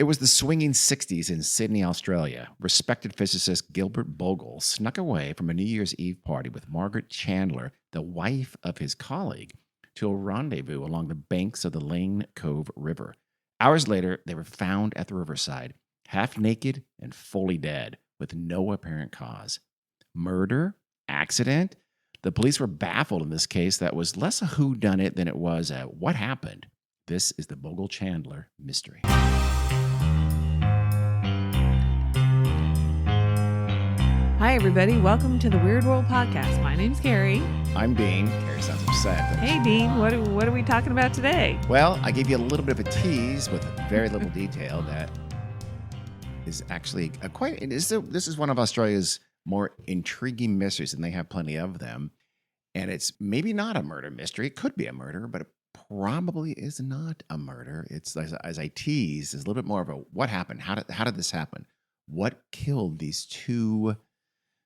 It was the swinging 60s in Sydney, Australia. Respected physicist Gilbert Bogle snuck away from a New Year's Eve party with Margaret Chandler, the wife of his colleague, to a rendezvous along the banks of the Lane Cove River. Hours later, they were found at the riverside, half naked and fully dead, with no apparent cause. Murder? Accident? The police were baffled in this case that was less a whodunit than it was a what happened. This is the Bogle-Chandler mystery. Hi, everybody. Welcome to the Weird World Podcast. My name's Carrie. I'm Dean. Carrie sounds upset. Hey, Dean. What are we talking about today? Well, I gave you a little bit of a tease with very little detail that is actually this is one of Australia's more intriguing mysteries, and they have plenty of them. And it's maybe not a murder mystery. It could be a murder, but it probably is not a murder. It's, as I tease, is a little bit more of a what happened? How did this happen? What killed these two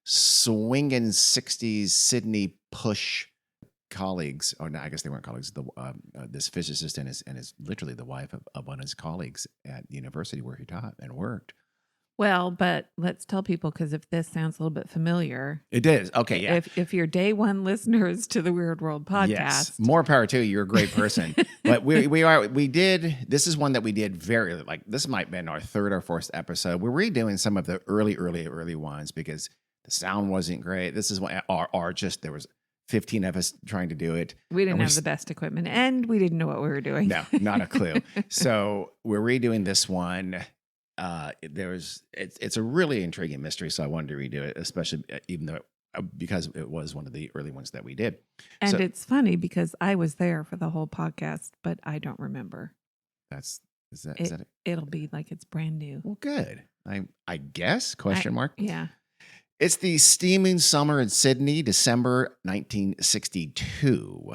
swinging 60s Sydney push colleagues? Or no, I guess they weren't colleagues. This physicist and his literally the wife of one of his colleagues at the university where he taught and worked. Well, but let's tell people, because if this sounds a little bit familiar. It is. Okay, yeah. If you're day one listeners to the Weird World Podcast. Yes, more power to you. You're a great person. But this is one that we did this might have been our third or fourth episode. We're redoing some of the early ones because the sound wasn't great. This is one, there was 15 of us trying to do it. We didn't have the best equipment and we didn't know what we were doing. No, not a clue. So we're redoing this one. It's a really intriguing mystery, so I wanted to redo it, especially because it was one of the early ones that we did. And it's funny because I was there for the whole podcast, but I don't remember. Is that it? It'll be like it's brand new. Well, good. I guess, question mark. Yeah. It's the steaming summer in Sydney, December 1962.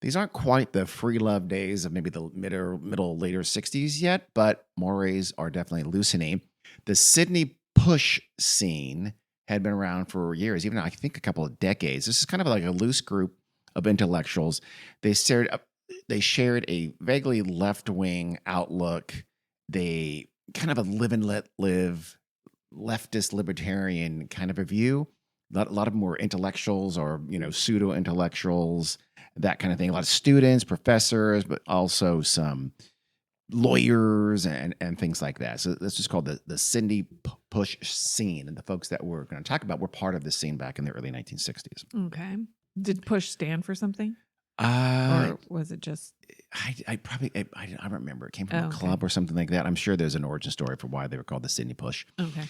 These aren't quite the free love days of maybe the middle, later 60s yet, but mores are definitely loosening. The Sydney push scene had been around for years, even I think a couple of decades. This is kind of like a loose group of intellectuals. They shared a vaguely left-wing outlook. They kind of a live and let live, leftist libertarian kind of a view. A lot of them were intellectuals or, pseudo-intellectuals, that kind of thing. A lot of students, professors, but also some lawyers and things like that. So that's just called the Sydney push scene. And the folks that we're going to talk about were part of the scene back in the early 1960s. Okay. Did push stand for something? Or was it just... I don't remember. It came from a club or something like that. I'm sure there's an origin story for why they were called the Sydney push. Okay.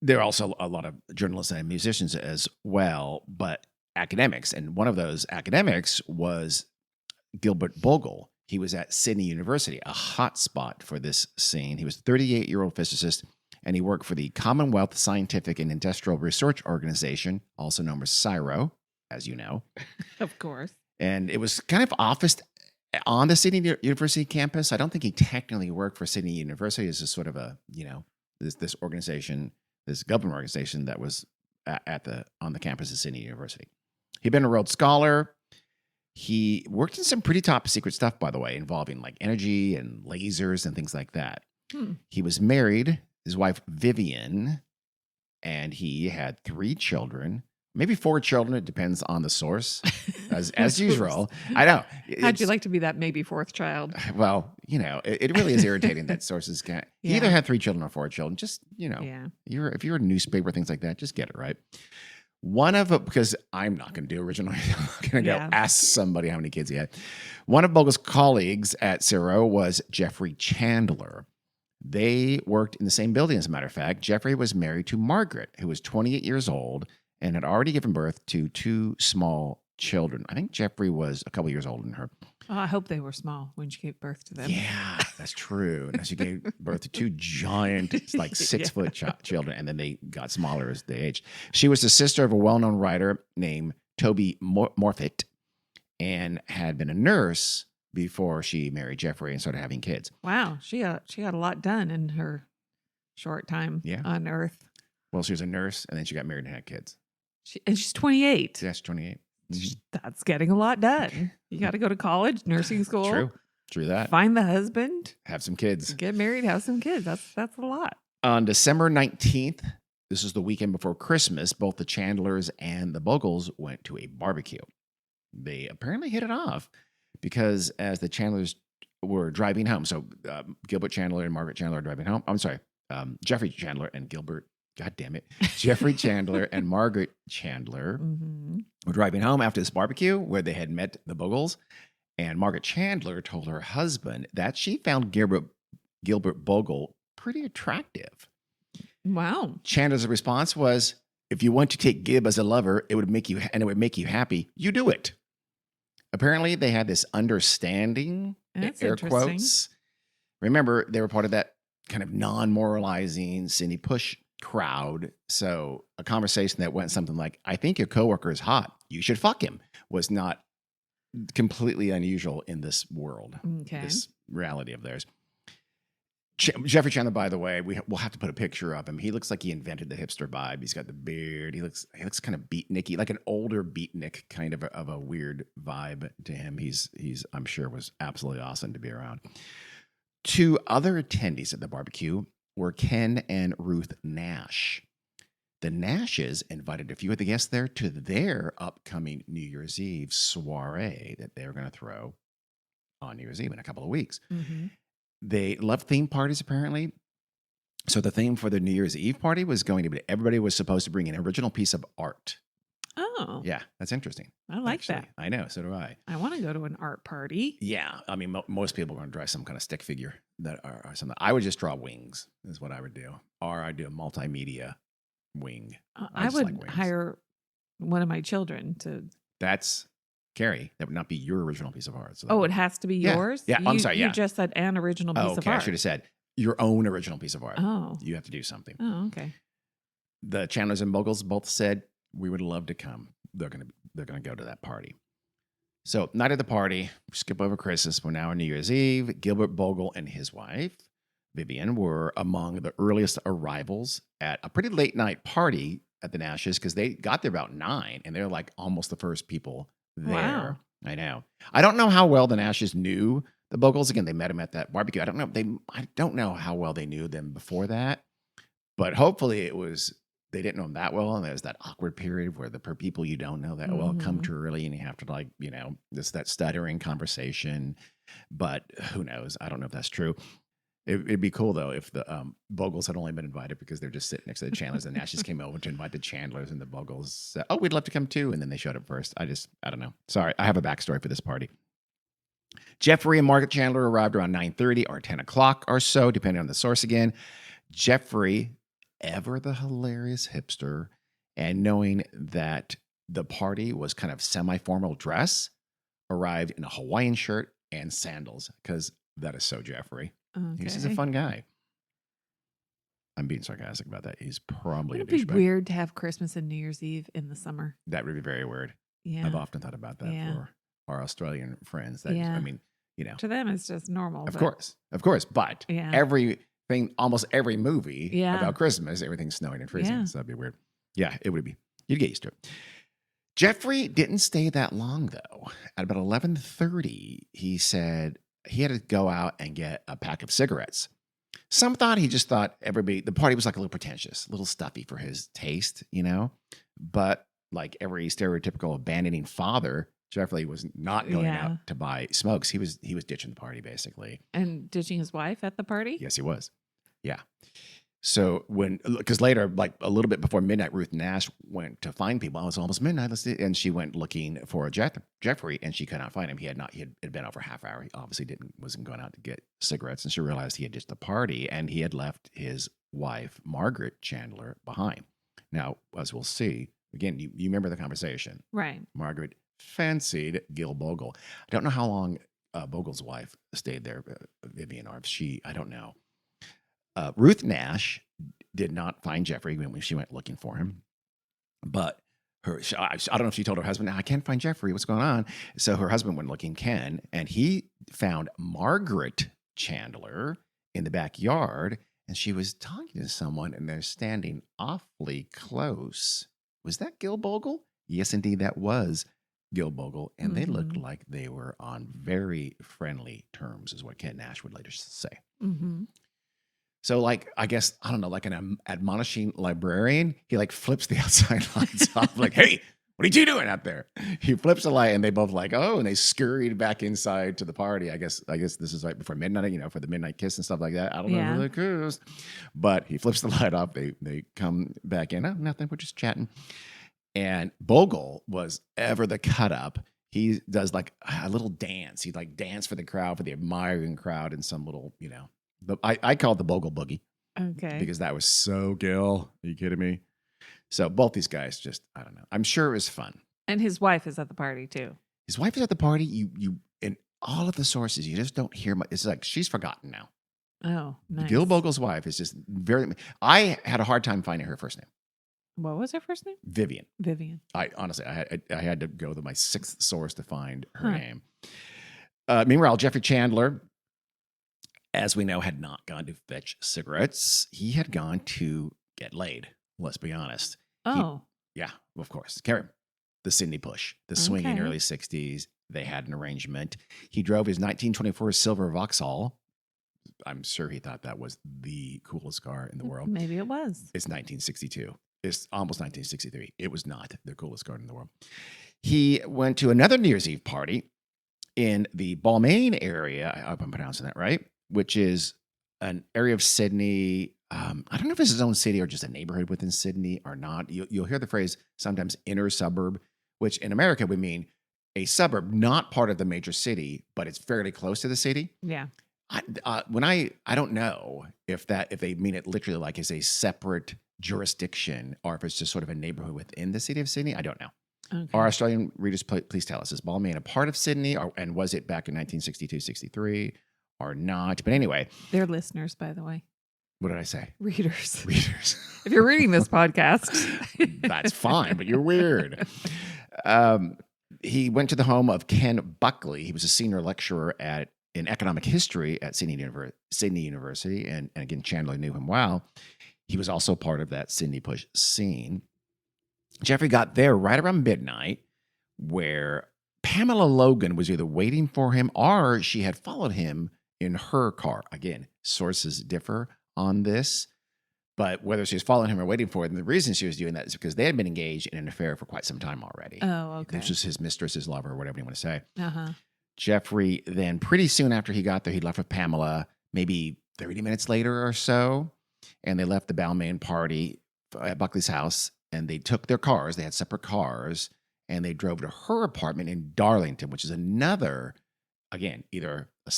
There are also a lot of journalists and musicians as well, but academics. And one of those academics was Gilbert Bogle. He was at Sydney University, a hot spot for this scene. He was a 38-year-old physicist, and he worked for the Commonwealth Scientific and Industrial Research Organization, also known as CSIRO, as you know. Of course. And it was kind of officed on the Sydney University campus. I don't think he technically worked for Sydney University. It's just sort of a, this organization, this government organization that was on the campus of Sydney University. He'd been a Rhodes Scholar. He worked in some pretty top secret stuff, by the way, involving like energy and lasers and things like that. He was married, his wife Vivian, and he had 3 children, maybe 4 children. It depends on the source, as usual. I know. How'd you like to be that maybe 4th child? Well, it really is irritating that sources can't. He either had 3 children or 4 children. Just, if you're a newspaper, things like that, just get it right. Because I'm not going to do originally. I'm not going to go ask somebody how many kids he had. One of Bogle's colleagues at CSIRO was Jeffrey Chandler. They worked in the same building, as a matter of fact. Jeffrey was married to Margaret, who was 28 years old and had already given birth to 2 small children. I think Jeffrey was a couple years older than her. Oh, I hope they were small when she gave birth to them. Yeah, that's true. And she gave birth to 2 giant, 6-foot children, and then they got smaller as they aged. She was the sister of a well-known writer named Toby Morfitt and had been a nurse before she married Jeffrey and started having kids. Wow, she got a lot done in her short time on Earth. Well, she was a nurse, and then she got married and had kids. She's 28. Yeah, she's 28. That's getting a lot done. You got to go to college, nursing school. True that. Find the husband. Have some kids. Get married, have some kids. That's a lot. On December 19th, this is the weekend before Christmas, both the Chandlers and the Bogles went to a barbecue. They apparently hit it off because as the Chandlers were driving home, so Gilbert Chandler and Margaret Chandler are driving home. I'm sorry, Jeffrey Chandler and Gilbert, God damn it, Jeffrey Chandler and Margaret Chandler were driving home after this barbecue where they had met the Bogles. And Margaret Chandler told her husband that she found Gilbert Bogle pretty attractive. Wow. Chandler's response was, if you want to take Gib as a lover, it would make you happy. You do it. Apparently, they had this understanding, That's air quotes. Remember, they were part of that kind of non-moralizing Cindy Push crowd. So a conversation that went something like, I think your coworker is hot. You should fuck him, was not completely unusual in this world, this reality of theirs. Jeffrey Chandler, by the way, we'll have to put a picture of him. He looks like he invented the hipster vibe. He's got the beard. He looks kind of beatniky, like an older beatnik kind of a weird vibe to him. He's I'm sure was absolutely awesome to be around. Two other attendees at the barbecue were Ken and Ruth Nash. The Nashes invited a few of the guests there to their upcoming New Year's Eve soiree that they were going to throw on New Year's Eve in a couple of weeks. Mm-hmm. They love theme parties, apparently. So the theme for the New Year's Eve party was going to be everybody was supposed to bring an original piece of art. Oh. Yeah, that's interesting. I like that. I know, so do I. I want to go to an art party. Yeah, I mean, most people are going to draw some kind of stick figure that are something. I would just draw wings is what I would do. Or I'd do a multimedia wing. I would hire one of my children to... That's... Carrie, that would not be your original piece of art. So it has to be yours? Yeah, I'm sorry, You just said an original piece of art. I should have said your own original piece of art. Oh. You have to do something. Oh, okay. The Chandlers and Bogles both said, we would love to come. They're gonna go to that party. So, night of the party, skip over Christmas, we're now on New Year's Eve. Gilbert Bogle and his wife, Vivian, were among the earliest arrivals at a pretty late night party at the Nashes because they got there about 9 and they're like almost the first people there. Wow. I know. I don't know how well the Nashes knew the Bogles. Again, they met him at that barbecue. I don't know how well they knew them before that, but hopefully they didn't know him that well. And there's that awkward period where the people you don't know that well come too early and you have to that stuttering conversation, but who knows? I don't know if that's true. It'd be cool, though, if the Bogles had only been invited because they're just sitting next to the Chandlers. And Nashes came over to invite the Chandlers, and the Bogles said, we'd love to come too. And then they showed up first. I don't know. Sorry, I have a backstory for this party. Jeffrey and Margaret Chandler arrived around 9:30 or 10 o'clock or so, depending on the source again. Jeffrey, ever the hilarious hipster, and knowing that the party was kind of semi-formal dress, arrived in a Hawaiian shirt and sandals, because that is so Jeffrey. Okay. He's a fun guy. I'm being sarcastic about that. He's probably a douchebag. It'd be weird to have Christmas and New Year's Eve in the summer. That would be very weird. Yeah. I've often thought about that for our Australian friends. I mean, to them it's just normal. Of course. But almost every movie about Christmas, everything's snowing and freezing. Yeah. So that'd be weird. Yeah, it would be. You'd get used to it. Jeffrey didn't stay that long, though. At about 11:30, he said he had to go out and get a pack of cigarettes. Some thought he just thought the party was like a little pretentious, a little stuffy for his taste, But like every stereotypical abandoning father, Jeffrey was not going out to buy smokes. He was ditching the party, basically. And ditching his wife at the party? Yes, he was. Yeah. So because later, like a little bit before midnight, Ruth Nash went to find people. It was almost midnight, and she went looking for Jeffrey, and she could not find him. He had been over half hour. He obviously wasn't going out to get cigarettes, and she realized he had ditched the party, and he had left his wife, Margaret Chandler, behind. Now, as we'll see, again, you remember the conversation, right? Margaret fancied Gil Bogle. I don't know how long Bogle's wife stayed there, Vivian, or if I don't know. Ruth Nash did not find Jeffrey when she went looking for him, but I don't know if she told her husband, I can't find Jeffrey, what's going on? So her husband went looking, Ken, and he found Margaret Chandler in the backyard, and she was talking to someone, and they're standing awfully close. Was that Gil Bogle? Yes, indeed, that was Gil Bogle, and they looked like they were on very friendly terms, is what Ken Nash would later say. Mm-hmm. So, like, I guess, I don't know, like an admonishing librarian, he like flips the outside lights off, like, hey, what are you doing out there? He flips the light, and they both like, oh, and they scurried back inside to the party. I guess this is right before midnight, for the midnight kiss and stuff like that. I don't know who they kissed, but he flips the light off. They come back in. Oh, nothing. We're just chatting. And Bogle was ever the cut up. He does like a little dance. He'd like dance for the crowd, for the admiring crowd, in some little, but I call it the Bogle Boogie. Okay. Because that was so Gil. Are you kidding me? So both these guys just, I don't know. I'm sure it was fun. And his wife is at the party too. His wife is at the party. You in all of the sources, you just don't hear much. It's like she's forgotten now. Oh, nice. Gil Bogle's wife is just I had a hard time finding her first name. What was her first name? Vivian. I honestly, I had to go to my sixth source to find her name. Meanwhile, Jeffrey Chandler, as we know, had not gone to fetch cigarettes. He had gone to get laid. Let's be honest. Yeah, of course. Karen, the Sydney push, the swinging early 60s. They had an arrangement. He drove his 1924 silver Vauxhall. I'm sure he thought that was the coolest car in the world. Maybe it was. It's 1962. It's almost 1963. It was not the coolest car in the world. He went to another New Year's Eve party in the Balmain area. I hope I'm pronouncing that right, which is an area of Sydney. I don't know if it's his own city or just a neighborhood within Sydney or not. You'll hear the phrase sometimes inner suburb, which in America would mean a suburb, not part of the major city, but it's fairly close to the city. Yeah. I don't know if they mean it literally like it's a separate jurisdiction or if it's just sort of a neighborhood within the city of Sydney. I don't know. Okay. Our Australian readers, please tell us, is Balmain a part of Sydney and was it back in 1962, 63 or not? But anyway. They're listeners, by the way. What did I say? Readers. If you're reading this podcast. That's fine, but you're weird. He went to the home of Ken Buckley. He was a senior lecturer in economic history at Sydney University. And again, Chandler knew him well. He was also part of that Sydney push scene. Jeffrey got there right around midnight, where Pamela Logan was either waiting for him or she had followed him in her car. Again, sources differ on this, but whether she was following him or waiting for him, the reason she was doing that is because they had been engaged in an affair for quite some time already. Oh, okay. This was his mistress, his lover, whatever you want to say. Uh-huh. Jeffrey then, pretty soon after he got there, he left with Pamela, maybe 30 minutes later or so, and they left the Balmain party at Buckley's house, and they took their cars. They had separate cars, and they drove to her apartment in Darlington, which is another, again, either a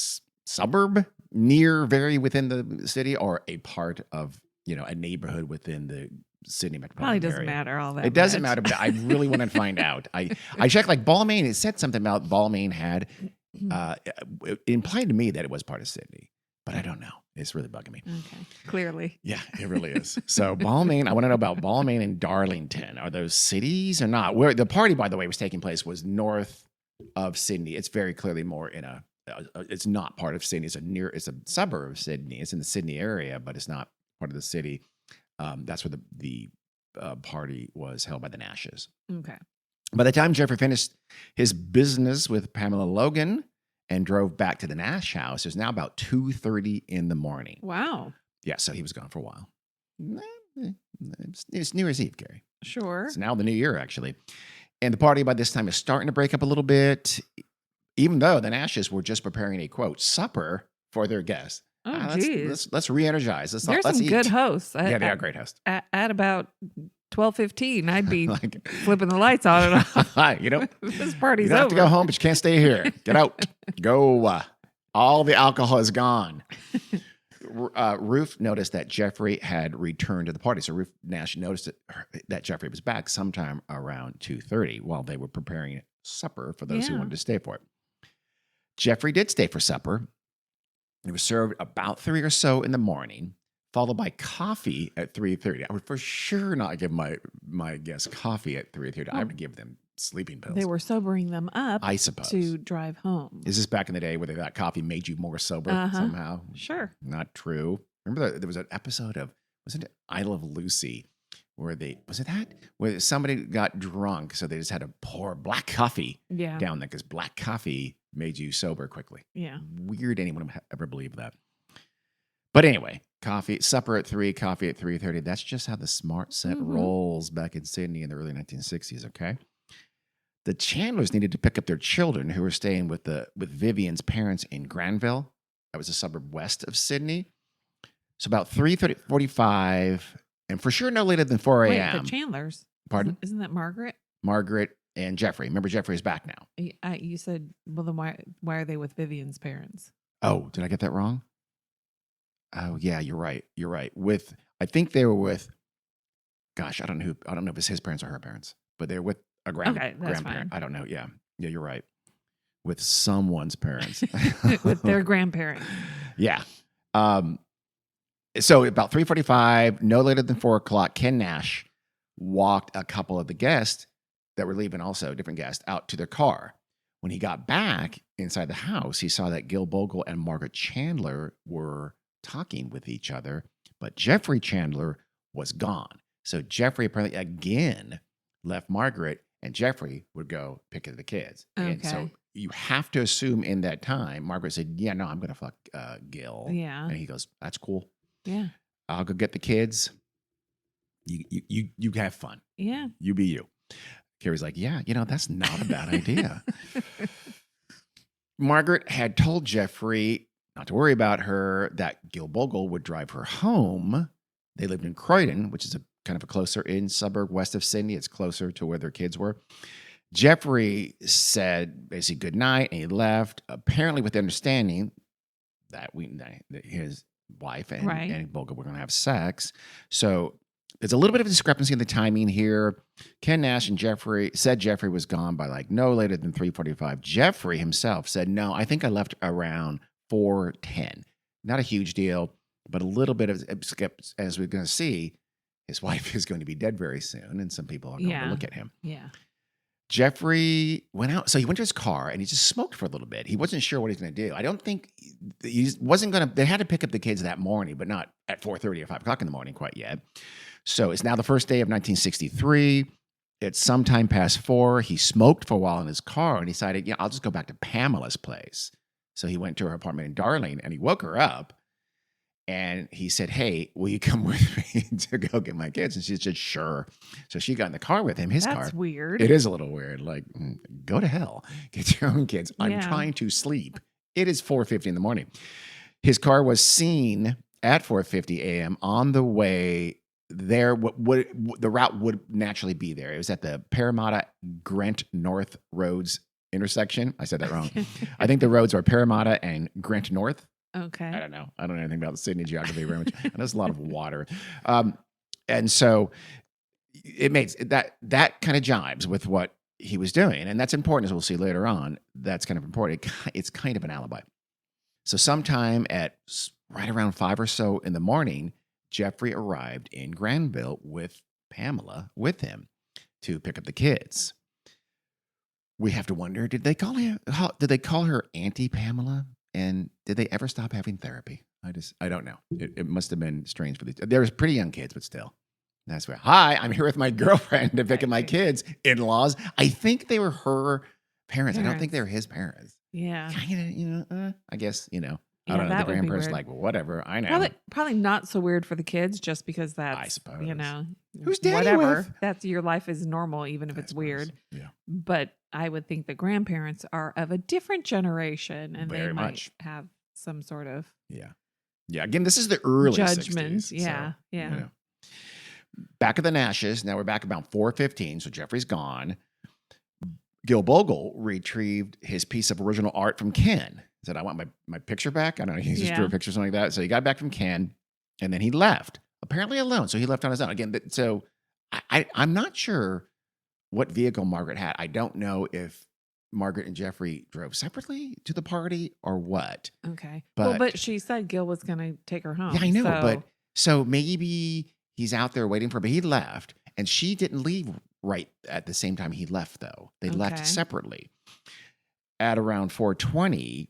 suburb very within the city or a part of, a neighborhood within the Sydney metropolitan area. Probably doesn't matter all that. It doesn't matter, but I really want to find out. I checked like Balmain. It said something about Balmain had, it implied to me that it was part of Sydney, but I don't know. It's really bugging me. Okay, clearly. Yeah, it really is. So Balmain, I want to know about Balmain and Darlington. Are those cities or not? Where the party, by the way, was taking place was north of Sydney. It's very clearly more in it's not part of Sydney. It's a suburb of Sydney. It's in the Sydney area, but it's not part of the city. That's where the party was held by the Nashes. Okay. By the time Jeffrey finished his business with Pamela Logan and drove back to the Nash house, it was now about 2:30 in the morning. Wow. Yeah, so he was gone for a while. It's New Year's Eve, Gary. Sure. It's now the new year, actually. And the party by this time is starting to break up a little bit, even though the Nashes were just preparing a, quote, supper for their guests. Oh, geez. Let's re-energize. There's let's some eat. good hosts. Yeah, they are great hosts. At about 12:15, I'd be flipping the lights on and off. This party's over. You have to go home, but you can't stay here. Get out. Go. All the alcohol is gone. Ruth noticed that Jeffrey had returned to the party. So Ruth Nash noticed that Jeffrey was back sometime around 2:30 while they were preparing supper for those who wanted to stay for it. Jeffrey did stay for supper. It was served about 3 or so in the morning, followed by coffee at 3:30. I would for sure not give my guests coffee at 3:30. I would give them sleeping pills. They were sobering them up, I suppose, to drive home. Is this back in the day where that coffee made you more sober somehow? Sure. Not true. Remember there was an episode of, wasn't it I Love Lucy, where somebody got drunk, so they just had to pour black coffee Yeah. down there because black coffee made you sober quickly. Yeah. Weird anyone would ever believe that. But anyway, supper at 3, coffee at 3:30. That's just how the smart set rolls back in Sydney in the early 1960s, okay? The Chandlers needed to pick up their children who were staying with Vivian's parents in Granville. That was a suburb west of Sydney. So about 3:45, and for sure no later than 4 Wait, a.m. the Chandlers. Pardon? Isn't that Margaret? Margaret and Jeffrey. Remember, Jeffrey's back now. You said, well, then why are they with Vivian's parents? Oh, did I get that wrong? Oh, yeah, you're right. You're right. I think they were with, gosh, I don't know if it's his parents or her parents, but they're with a grandparent. Fine. I don't know. Yeah. Yeah, you're right. With someone's parents. With their grandparent. Yeah. So about 3:45, no later than 4 o'clock, Ken Nash walked a couple of the guests that were leaving, also different guests, out to their car. When he got back inside the house, he saw that Gil Bogle and Margaret Chandler were talking with each other, but Jeffrey Chandler was gone. So Jeffrey apparently again left Margaret, and Jeffrey would go pick up the kids. Okay. And so you have to assume in that time, Margaret said, yeah, no, I'm going to fuck Gil. Yeah. And he goes, that's cool. Yeah. I'll go get the kids. You have fun. Yeah. You be you. Carrie's like, yeah, that's not a bad idea. Margaret had told Jeffrey not to worry about her, that Gil Bogle would drive her home. They lived in Croydon, which is a kind of a closer in suburb west of Sydney. It's closer to where their kids were. Jeffrey said basically good night, and he left, apparently with the understanding that his wife and Bogle were going to have sex. So there's a little bit of a discrepancy in the timing here. Ken Nash and Jeffrey was gone by no later than 3:45. Jeffrey himself said, no, I think I left around 4:10. Not a huge deal, but a little bit of, as we're going to see, his wife is going to be dead very soon, and some people are going to look at him. Yeah. Jeffrey went out. So he went to his car and he just smoked for a little bit. He wasn't sure what he was going to do. I don't think he wasn't going to, they had to pick up the kids that morning, but not at 4:30 or 5 o'clock in the morning quite yet. So it's now the first day of 1963. It's sometime past 4. He smoked for a while in his car and decided, I'll just go back to Pamela's place. So he went to her apartment in Darling and he woke her up and he said, hey, will you come with me to go get my kids? And she said, sure. So she got in the car with him, his car. That's weird. It is a little weird. Go to hell. Get your own kids. I'm trying to sleep. It is 4:50 in the morning. His car was seen at 4:50 a.m. on the way there. The route would naturally be there. It was at the Parramatta Grant North Roads intersection. I said that wrong. I think the roads are Parramatta and Grant North. Okay. I don't know. I don't know anything about the Sydney geography very much. And there's a lot of water. And so it makes that kind of jives with what he was doing. And that's important, as we'll see later on. That's kind of important. It's kind of an alibi. So sometime at right around 5 or so in the morning, Jeffrey arrived in Granville with Pamela with him to pick up the kids. We have to wonder, did they call her Auntie Pamela? And did they ever stop having therapy? I don't know. It must have been strange for these. They were pretty young kids, but still. That's where, hi, I'm here with my girlfriend to pick up my kids. In-laws. I think they were her parents. I don't think they were his parents. Yeah. I guess, I don't know. That The would be grandparents weird. well, whatever. I know. Probably not so weird for the kids, just because that's, I suppose. Who's daddy whatever. with? That's your life is normal, even if I it's suppose. weird. Yeah. But I would think the grandparents are of a different generation, and Very they much. might have some sort of Yeah. Yeah. Again, this is the early judgments. 60s. Yeah. So, Yeah. Back at the Nashes. Now we're back about 4:15. So Jeffrey's gone. Gil Bogle retrieved his piece of original art from Ken. He said, I want my picture back. I don't know. He just drew a picture or something like that. So he got back from Ken and then he left, apparently alone. So he left on his own. Again, so I'm not sure what vehicle Margaret had. I don't know if Margaret and Jeffrey drove separately to the party or what. Okay. But, but she said Gil was going to take her home. Yeah, I know. But so maybe he's out there waiting for her, but he left and she didn't leave right at the same time he left, though. They left separately. At around 4:20,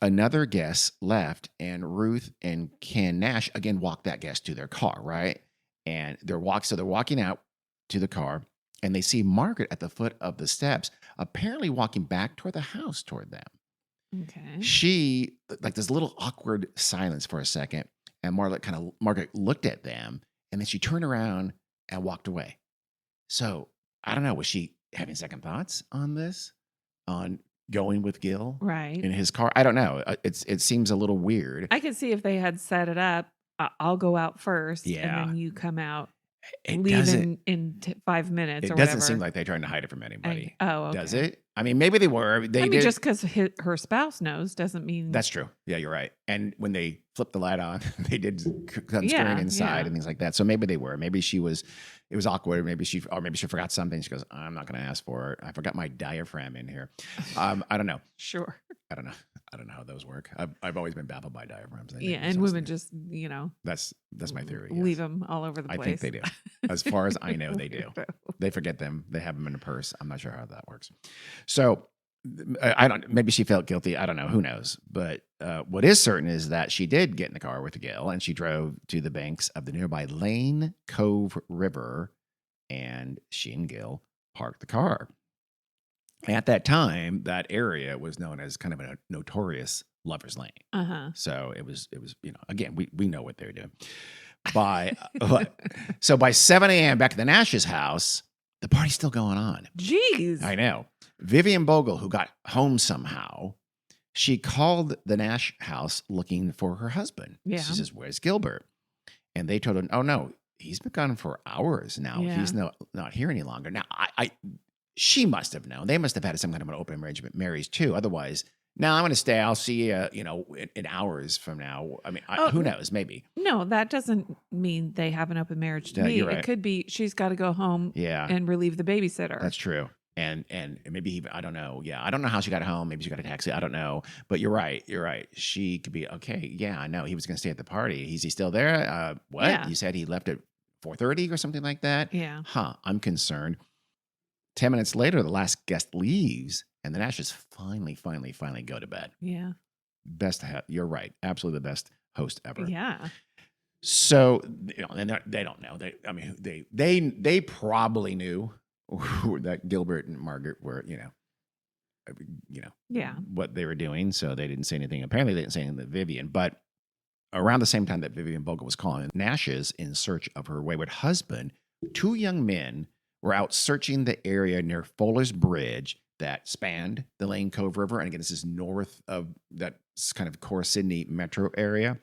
another guest left, and Ruth and Ken Nash again walked that guest to their car, right? And they're walking out to the car, and they see Margaret at the foot of the steps, apparently walking back toward the house toward them. Okay. She, like, this little awkward silence for a second, and Margaret looked at them, and then she turned around and walked away. So I don't know, was she having second thoughts on this, on going with Gil Right. in his car? I don't know. It seems a little weird. I could see if they had set it up. I'll go out first, and Yeah. then you come out. It Leave doesn't. in 5 minutes It or doesn't whatever. seem like they're trying to hide it from anybody. Okay. Does it? I mean, maybe they were. They I mean, did. just because her spouse knows doesn't mean That's true. Yeah, you're right. And when they flipped the light on, they did come Yeah, scurrying inside yeah. and things like that. So maybe they were. Maybe it was awkward. Maybe she forgot something. She goes, I'm not going to ask for it. I forgot my diaphragm in here. I don't know. Sure. I don't know how those work. I've always been baffled by diaphragms. Yeah, and women just That's my theory. leave Yes. them all over the place. I think they do. As far as I know, they do. They forget them. They have them in a purse. I'm not sure how that works. So I don't. Maybe she felt guilty. I don't know. Who knows? But what is certain is that she did get in the car with Gil, and she drove to the banks of the nearby Lane Cove River, and she and Gil parked the car. At that time, that area was known as kind of a notorious lovers' lane. Uh-huh. So it was. Again, we know what they're doing. By 7 a.m. back at the Nash's house, the party's still going on. Jeez. I know. Vivian Bogle, who got home somehow, she called the Nash house looking for her husband. Yeah. She says, "Where's Gilbert?" And they told her, "Oh no, he's been gone for hours now. Yeah. He's not here any longer." Now, she must have known. They must have had some kind of an open arrangement, Mary's too. Otherwise, no, I'm going to stay. I'll see you, in hours from now. I mean, who knows? Maybe. No, that doesn't mean they have an open marriage to Yeah, me. you're right. It could be she's got to go home Yeah. and relieve the babysitter. That's true. And maybe even, I don't know. Yeah, I don't know how she got home. Maybe she got a taxi. I don't know. But you're right. She could be okay. Yeah, I know. He was going to stay at the party. Is he still there? What? Yeah. You said he left at 4:30 or something like that? Yeah. Huh. I'm concerned. 10 minutes later, the last guest leaves, and the Nashes finally go to bed. Yeah. You're right. Absolutely the best host ever. Yeah. So, and they don't know. They probably knew that Gilbert and Margaret were, Yeah. what they were doing. So they didn't say anything. Apparently, they didn't say anything to Vivian. But around the same time that Vivian Bogle was calling Nash's in search of her wayward husband, two young men were out searching the area near Fuller's Bridge that spanned the Lane Cove River. And again, this is north of that kind of core Sydney metro area.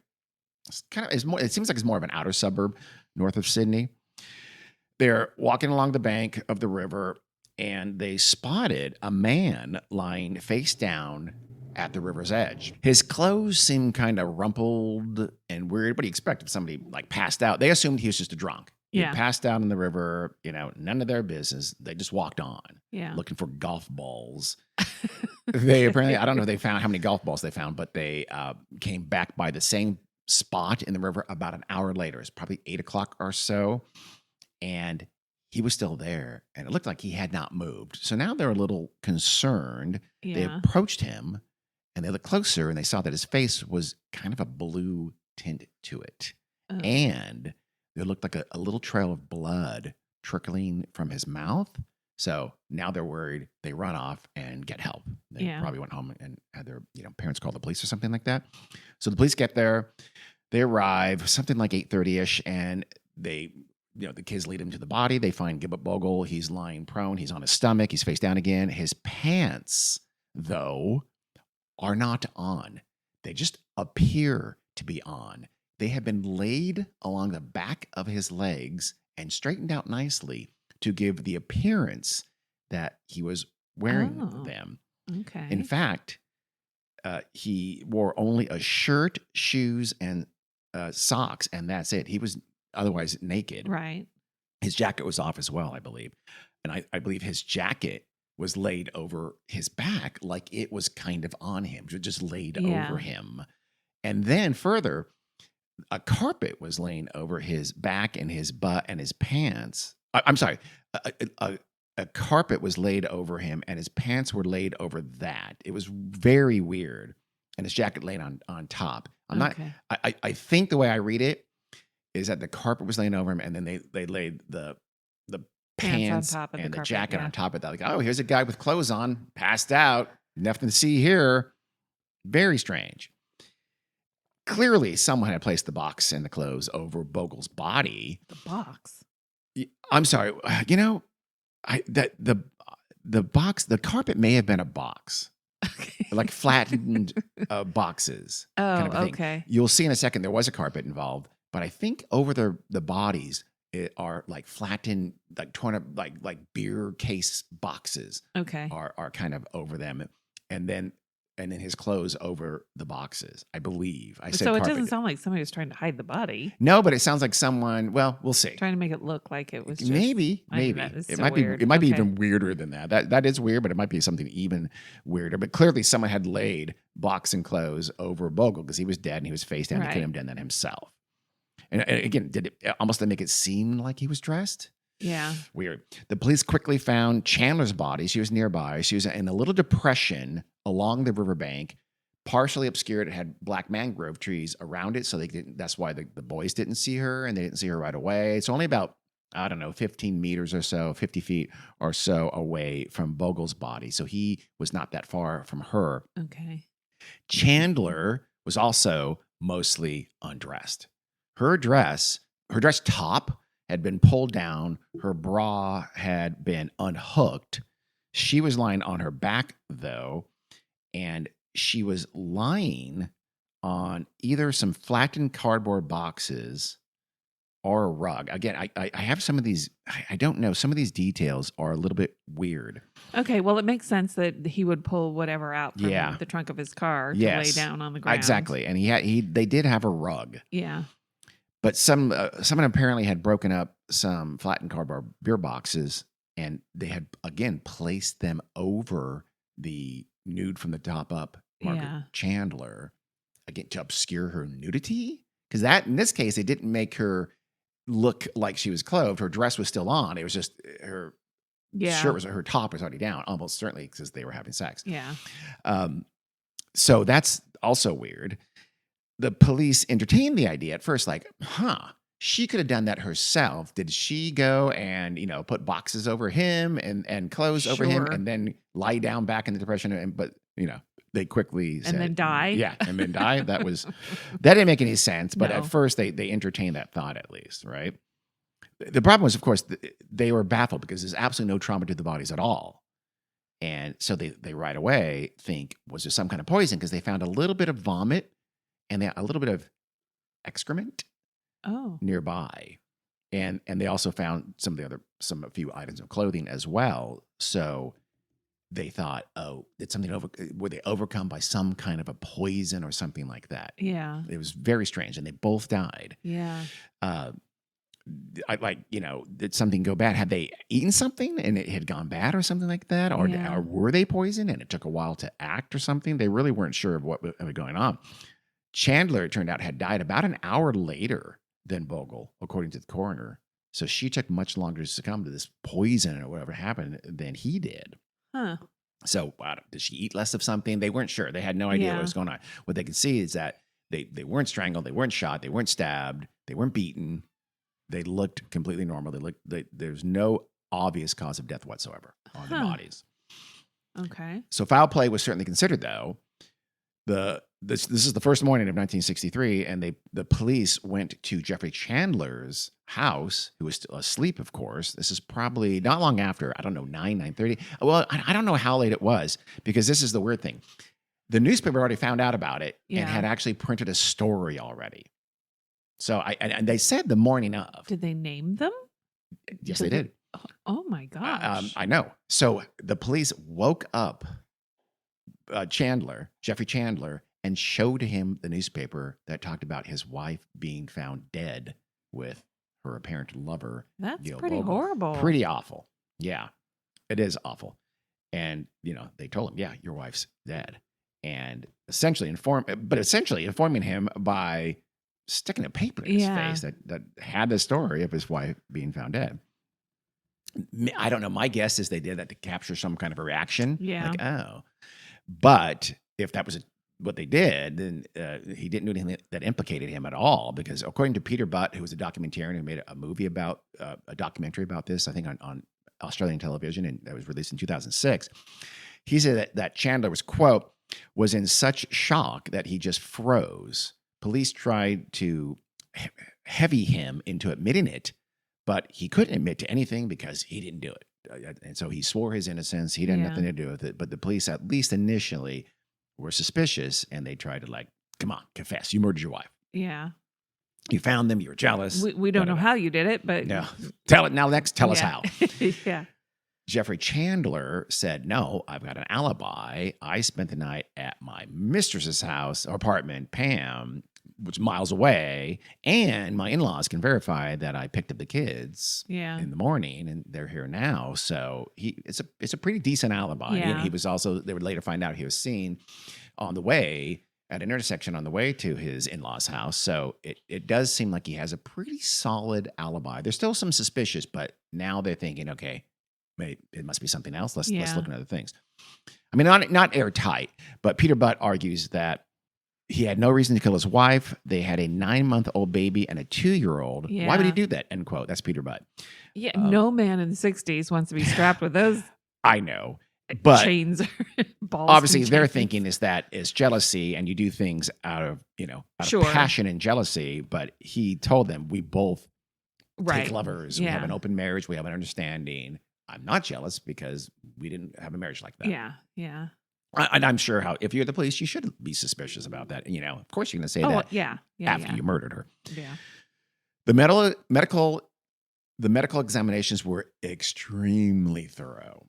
It seems like it's more of an outer suburb north of Sydney. They're walking along the bank of the river, and they spotted a man lying face down at the river's edge. His clothes seemed kind of rumpled and weird. What do you expect if somebody passed out? They assumed he was just a drunk. He Yeah. passed out in the river, none of their business. They just walked on Yeah. looking for golf balls. They apparently, I don't know if they found how many golf balls they found, but they came back by the same spot in the river about an hour later. It's probably 8 o'clock or so. And he was still there, and it looked like he had not moved. So now they're a little concerned. They Yeah. approached him, and they looked closer, and they saw that his face was kind of a blue tint to it. Oh. And there looked like a little trail of blood trickling from his mouth. So now they're worried. They run off and get help. They Yeah. probably went home and had their parents call the police or something like that. So the police get there. They arrive something like 8:30ish, and they, the kids lead him to the body. They find Gilbert Bogle. He's lying prone. He's on his stomach. He's face down again. His pants, though, are not on. They just appear to be on. They have been laid along the back of his legs and straightened out nicely to give the appearance that he was wearing Oh. them. Okay. In fact, he wore only a shirt, shoes, and socks, and that's it. He was otherwise naked. Right. His jacket was off as well, I believe. And I believe his jacket was laid over his back like it was kind of on him, just laid Yeah. over him. And then further, a carpet was laying over his back and his butt and his pants. I'm sorry. A carpet was laid over him, and his pants were laid over that. It was very weird. And his jacket laid on top. Okay. I think the way I read it, is that the carpet was laying over him, and then they laid the Pants pants on top of the and the carpet, jacket yeah. on top of that. Like, oh, here's a guy with clothes on, passed out, nothing to see here. Very strange. Clearly, someone had placed the box and the clothes over Bogle's body. The box. I'm sorry. The carpet may have been a box, Okay. like flattened boxes. kind of a thing. Okay. You'll see in a second there was a carpet involved, but I think over the bodies are like flattened, like torn up, like beer case boxes. Okay. Are kind of over them, and then his clothes over the boxes, I believe. I said So it carpet. doesn't sound like somebody was trying to hide the body. No, but it sounds like someone. Well, we'll see. Trying to make it look like it was just, Maybe that is it so might weird. be. It might be Okay. even weirder than that. That is weird, but it might be something even weirder. But clearly, someone had laid box and clothes over Bogle because he was dead and he was face down. He Right. couldn't have done that himself. And again, did it almost make it seem like he was dressed? Yeah. Weird. The police quickly found Chandler's body. She was nearby. She was in a little depression along the riverbank, partially obscured. It had black mangrove trees around it, so they didn't. That's why the boys didn't see her, and they didn't see her right away. It's only about, I don't know, 15 meters or so, 50 feet or so away from Bogle's body. So he was not that far from her. Okay. Chandler was also mostly undressed. Her dress top had been pulled down. Her bra had been unhooked. She was lying on her back, though, and she was lying on either some flattened cardboard boxes or a rug. Again, I have some of these. I don't know. Some of these details are a little bit weird. Okay. Well, it makes sense that he would pull whatever out from Yeah. the trunk of his car to Yes. lay down on the ground. Exactly, and they did have a rug. Yeah. But someone apparently had broken up some flattened cardboard beer boxes, and they had again placed them over the nude from the top up Margaret Yeah. Chandler, again to obscure her nudity. Because that in this case, it didn't make her look like she was clothed. Her dress was still on. It was just her Yeah. her top was already down, almost certainly because they were having sex. Yeah. So that's also weird. The police entertained the idea at first, like, she could have done that herself. Did she go and, put boxes over him and clothes over him Sure. and then lie down back in the depression? But they quickly said, And then die? Yeah, and then die. That didn't make any sense. But No. at first they entertained that thought at least, right? The problem was, of course, they were baffled because there's absolutely no trauma to the bodies at all. And so they right away think, was there some kind of poison? Because they found a little bit of vomit and a little bit of excrement nearby. And they also found a few items of clothing as well. So they thought, did something were they overcome by some kind of a poison or something like that? Yeah. It was very strange. And they both died. Yeah. Did something go bad? Had they eaten something and it had gone bad or something like that? Or were they poisoned and it took a while to act or something? They really weren't sure of what was going on. Chandler, it turned out, had died about an hour later than Bogle, according to the coroner. So she took much longer to succumb to this poison or whatever happened than he did. Huh. So did she eat less of something? They weren't sure. They had no idea what was going on. What they could see is that they weren't strangled, they weren't shot, they weren't stabbed, they weren't beaten. They looked completely normal. There's no obvious cause of death whatsoever on the bodies. Okay. So foul play was certainly considered, though. This is the first morning of 1963, and the police went to Jeffrey Chandler's house, who was still asleep, of course. This is probably not long after, I don't know, 9:30. Well, I don't know how late it was, because this is the weird thing. The newspaper already found out about it and had actually printed a story already. So and they said the morning of. Did they name them? Yes, they did. Oh my gosh. I know. So the police woke up Jeffrey Chandler, and showed him the newspaper that talked about his wife being found dead with her apparent lover. That's pretty horrible. Pretty awful. Yeah, it is awful. And, they told him, yeah, your wife's dead. And essentially informing him by sticking a paper in his face that had the story of his wife being found dead. I don't know. My guess is they did that to capture some kind of a reaction. Yeah. Like, oh. But if that was what they did, then he didn't do anything that implicated him at all. Because according to Peter Butt, who was a documentarian who made a documentary about this, I think on Australian television, and that was released in 2006, he said that Chandler was in such shock that he just froze. Police tried to heavy him into admitting it, but he couldn't admit to anything because he didn't do it. And so he swore his innocence. He had nothing to do with it. But the police, at least initially, were suspicious, and they tried to come on, confess. You murdered your wife. Yeah. You found them. You were jealous. We don't know how you did it, but... No. Tell it now. Next, tell us how. Yeah. Jeffrey Chandler said, no, I've got an alibi. I spent the night at my mistress's house or apartment, Pam, which is miles away, and my in-laws can verify that I picked up the kids in the morning, and they're here now. So it's a pretty decent alibi. Yeah. And he was also, they would later find out he was seen on the way at an intersection on the way to his in-laws' house. So it does seem like he has a pretty solid alibi. There's still some suspicious, but now they're thinking, okay, maybe it must be something else. Let's look at other things. I mean, not airtight, but Peter Butt argues that he had no reason to kill his wife. They had a 9-month-old baby and a 2-year-old. Yeah. Why would he do that? End quote. That's Peter Butt. Yeah, no man in the 60s wants to be strapped with those I know. But chains. Balls obviously, and their chains. thinking is that it's jealousy, and you do things out of passion and jealousy. But he told them, we both take lovers. We have an open marriage. We have an understanding. I'm not jealous because we didn't have a marriage like that. Yeah, yeah. And I'm sure if you're the police, you should be suspicious about that. Of course, you're going to say that after you murdered her. Yeah. The medical examinations were extremely thorough.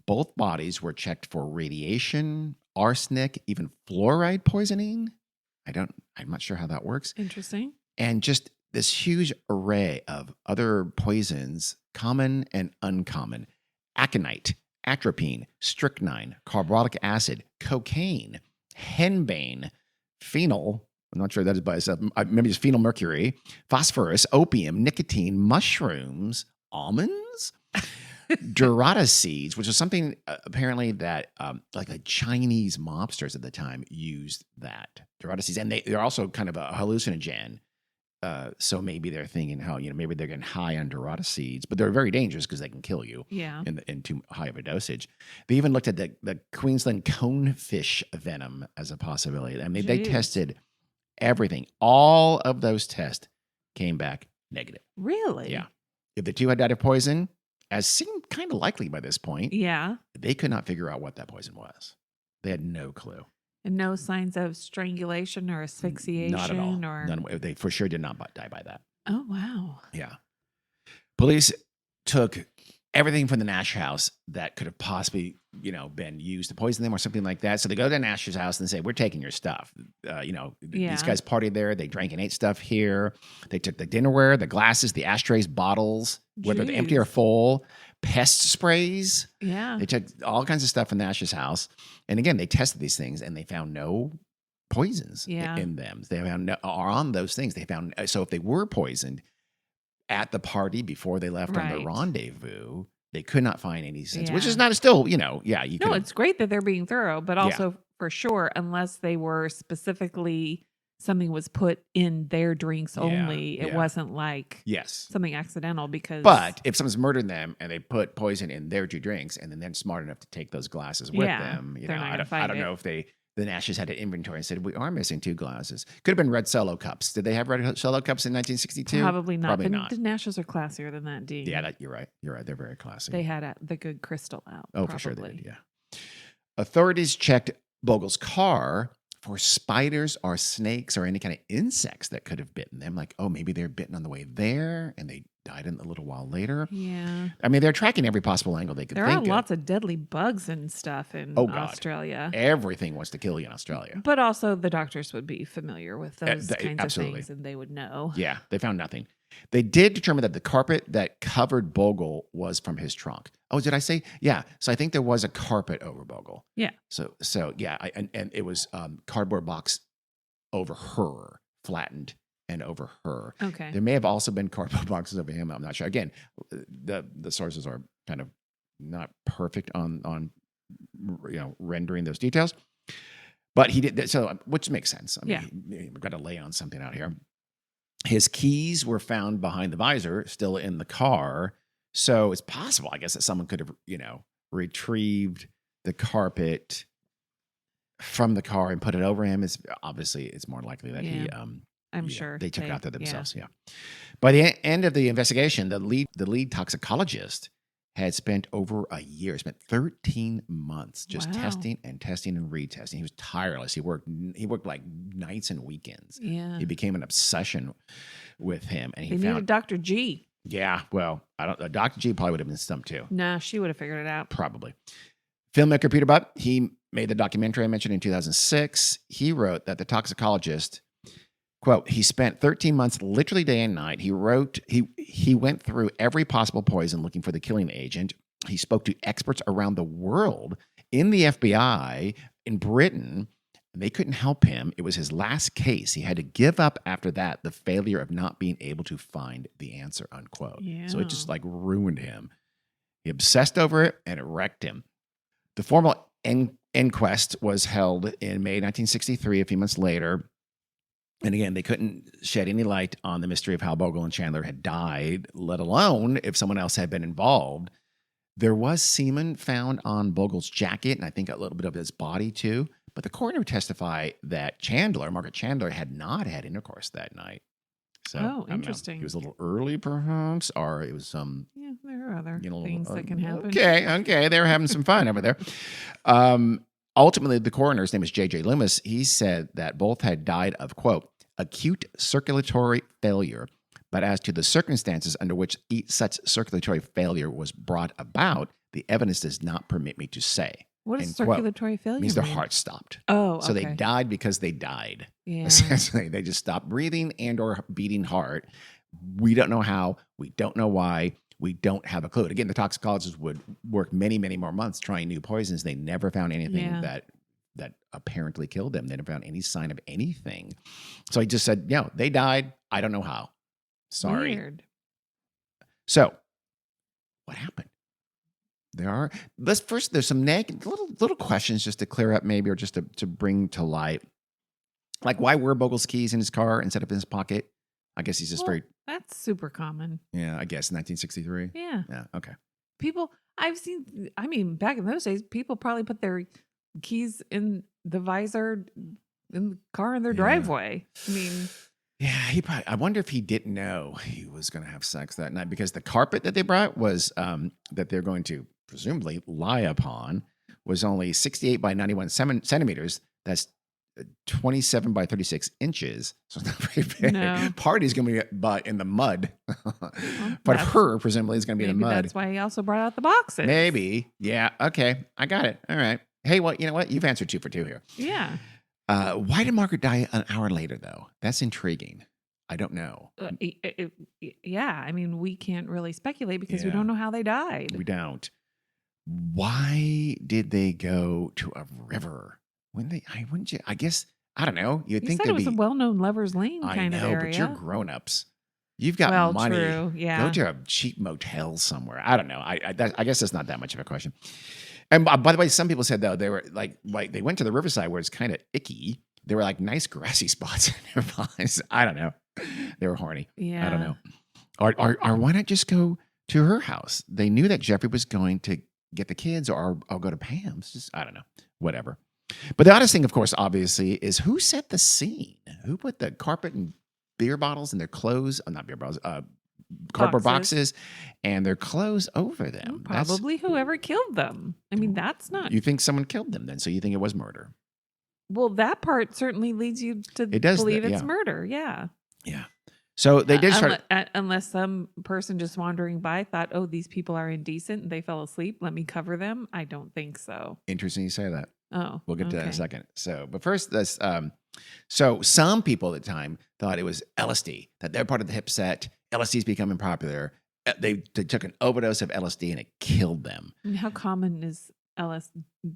Both bodies were checked for radiation, arsenic, even fluoride poisoning. I'm not sure how that works. Interesting. And just this huge array of other poisons, common and uncommon: aconite, atropine, strychnine, carbolic acid, cocaine, henbane, phenol. I'm not sure that is by itself. Maybe it's phenylmercury, phosphorus, opium, nicotine, mushrooms, almonds, Dorada seeds, which is something apparently that like the Chinese mobsters at the time used that Dorada seeds, and they're also kind of a hallucinogen. So maybe they're thinking how maybe they're getting high on Dorada seeds, but they're very dangerous because they can kill you. In too high of a dosage. They even looked at the Queensland conefish venom as a possibility. I mean, they tested everything. All of those tests came back negative. Really? Yeah. If the two had died of poison, as seemed kind of likely by this point, they could not figure out what that poison was. They had no clue. And no signs of strangulation or asphyxiation? Not at all. They for sure did not die by that. Oh, wow. Yeah. Police took everything from the Nash house that could have possibly, been used to poison them or something like that. So they go to Nash's house and say, we're taking your stuff. These guys partied there. They drank and ate stuff here. They took the dinnerware, the glasses, the ashtrays, bottles, whether they're empty or full, pest sprays. Yeah. They took all kinds of stuff from Nash's house. And again, they tested these things and they found no poisons in them. They found or on those things. They found, so if they were poisoned at the party before they left on the rendezvous, they could not find any sense, which is not still, No, it's great that they're being thorough, but also for sure, unless they were specifically something was put in their drinks only, it wasn't like something accidental because. But if someone's murdered them and they put poison in their 2 drinks and then they're smart enough to take those glasses with them, I don't know if the Nashes had an inventory and said, we are missing 2 glasses. Could have been red Solo cups. Did they have red Solo cups in 1962? Probably not. Probably not. The Nashes are classier than that, Dean. Yeah, you're right. You're right. They're very classy. They had the good crystal out. Oh, probably. For sure they did, yeah. Authorities checked Bogle's car for spiders or snakes or any kind of insects that could have bitten them. Like, maybe they're bitten on the way there and they died a little while later. Yeah. I mean, they're tracking every possible angle they could think of. There are lots of deadly bugs and stuff in Australia. Everything wants to kill you in Australia. But also the doctors would be familiar with those kinds of things and they would know. Yeah, they found nothing. They did determine that the carpet that covered Bogle was from his trunk. Oh, did I say? Yeah. So I think there was a carpet over Bogle. Yeah. So yeah, and it was cardboard box over her, flattened and over her. Okay. There may have also been cardboard boxes over him. I'm not sure. Again, the sources are kind of not perfect on rendering those details. But he did, so which makes sense. I mean, we've got to lay on something out here. His keys were found behind the visor, still in the car. So it's possible, I guess, that someone could have, retrieved the carpet from the car and put it over him. It's more likely that he, I'm sure they took it out there themselves. Yeah. By the end of the investigation, the lead toxicologist had spent over a year, spent 13 months just testing and retesting. He was tireless. He worked like nights and weekends. Yeah. It became an obsession with him. And he needed Dr. G. Yeah. Well, Dr. G probably would have been stumped too. Nah, she would have figured it out. Probably. Filmmaker Peter Butt, he made the documentary I mentioned in 2006. He wrote that the toxicologist, quote, he spent 13 months literally day and night. He wrote, he went through every possible poison looking for the killing agent. He spoke to experts around the world, in the FBI, in Britain. They couldn't help him. It was his last case. He had to give up after that, the failure of not being able to find the answer, unquote. Yeah. So it just like ruined him. He obsessed over it and it wrecked him. The formal inquest was held in May 1963, a few months later. And again, they couldn't shed any light on the mystery of how Bogle and Chandler had died, let alone if someone else had been involved. There was semen found on Bogle's jacket, and I think a little bit of his body too. But the coroner testified that Margaret Chandler, had not had intercourse that night. So, interesting. He was a little early, perhaps, or it was some. Yeah, there are other things that can happen. Okay, they were having some fun over there. Ultimately, the coroner, his name is J.J. Loomis, he said that both had died of, quote, acute circulatory failure. But as to the circumstances under which such circulatory failure was brought about, the evidence does not permit me to say. What does circulatory failure mean? Means their heart stopped. Oh, okay. So they died because they died. Yeah. Essentially, they just stopped breathing and or beating heart. We don't know how. We don't know why. We don't have a clue. Again, the toxicologists would work many, many more months trying new poisons. They never found anything that apparently killed them. They never found any sign of anything. So he just said, they died. I don't know how. Sorry. Weird. So what happened? There's some little questions just to clear up maybe, or just to bring to light. Like, why were Bogle's keys in his car instead of in his pocket? I guess he's just that's super common. Yeah, I guess 1963. Yeah. Yeah. Okay. People back in those days, people probably put their keys in the visor in the car in their driveway. I mean, yeah, I wonder if he didn't know he was going to have sex that night, because the carpet that they brought was that they're going to presumably lie upon was only 68 by 91 centimeters. That's 27 by 36 inches. So it's not very big. No. Party's going to be in the mud. But her, presumably, is going to be in the mud. That's why he also brought out the boxes. Maybe. Yeah. Okay. I got it. All right. Hey, well, you know what? You've answered 2 for 2 here. Yeah. Why did Margaret die an hour later, though? That's intriguing. I don't know. Yeah. I mean, we can't really speculate because we don't know how they died. We don't. Why did they go to a river? I guess, I don't know. You'd think said it was a well-known Lover's Lane kind of area. But you're grown-ups. You've got money. True. Yeah. Go to a cheap motel somewhere. I don't know. I guess that's not that much of a question. And by the way, some people said, though, they were like they went to the riverside where it's kind of icky. There were like nice grassy spots nearby. I don't know. They were horny. Yeah. I don't know. Or why not just go to her house? They knew that Jeffrey was going to get the kids, or go to Pam's. Just, I don't know. Whatever. But the oddest thing, of course, obviously, is who set the scene? Who put the carpet and beer bottles and their clothes, not beer bottles, cardboard boxes and their clothes over them? Probably whoever killed them. I mean, that's not... You think someone killed them then, so you think it was murder? Well, that part certainly leads you to believe it's murder, yeah. Yeah. So they did start... Unless some person just wandering by thought, oh, these people are indecent and they fell asleep, let me cover them. I don't think so. Interesting you say that. Oh, we'll get to that in a second. So, but first, so some people at the time thought it was LSD, that they're part of the hip set. LSD's becoming popular. They took an overdose of LSD and it killed them. And how common is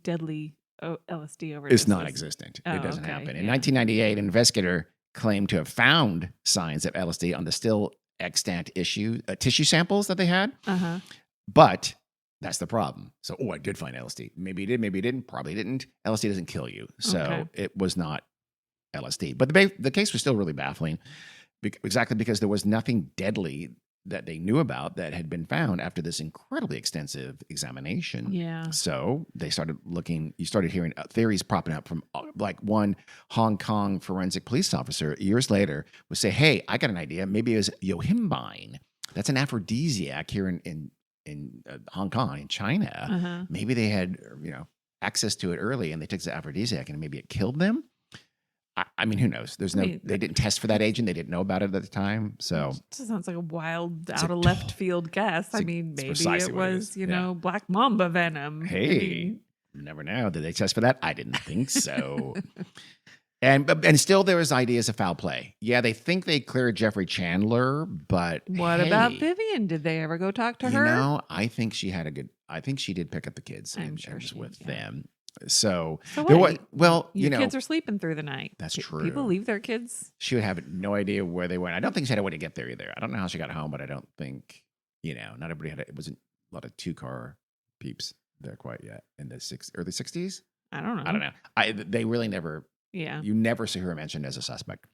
deadly LSD overdose? It's non-existent. It doesn't happen. In 1998, an investigator claimed to have found signs of LSD on the still extant tissue samples that they had. Uh-huh. But That's the problem. So, I did find LSD. Maybe he did, maybe he didn't, probably didn't. LSD doesn't kill you. So it was not LSD. But the case was still really baffling exactly because there was nothing deadly that they knew about that had been found after this incredibly extensive examination. Yeah. So they started you started hearing theories popping up from like one Hong Kong forensic police officer years later would say, hey, I got an idea. Maybe it was yohimbine. That's an aphrodisiac here in Hong Kong, in China. Maybe they had, access to it early and they took the aphrodisiac and maybe it killed them. I mean, who knows? They didn't test for that agent. They didn't know about it at the time. So it sounds like a wild, out of left field guess. I mean, maybe it was, black mamba venom. Hey, never know. Did they test for that? I didn't think so. And still there was ideas of foul play. Yeah, they think they cleared Jeffrey Chandler, but what about Vivian? Did they ever go talk to her? I think she did pick up the kids and was with them. So what? Kids are sleeping through the night. That's true. People leave their kids. She would have no idea where they went. I don't think she had a way to get there either. I don't know how she got home, but I don't think, not everybody it wasn't a lot of 2-car peeps there quite yet in the early 60s. I don't know. They really never, you never see her mentioned as a suspect.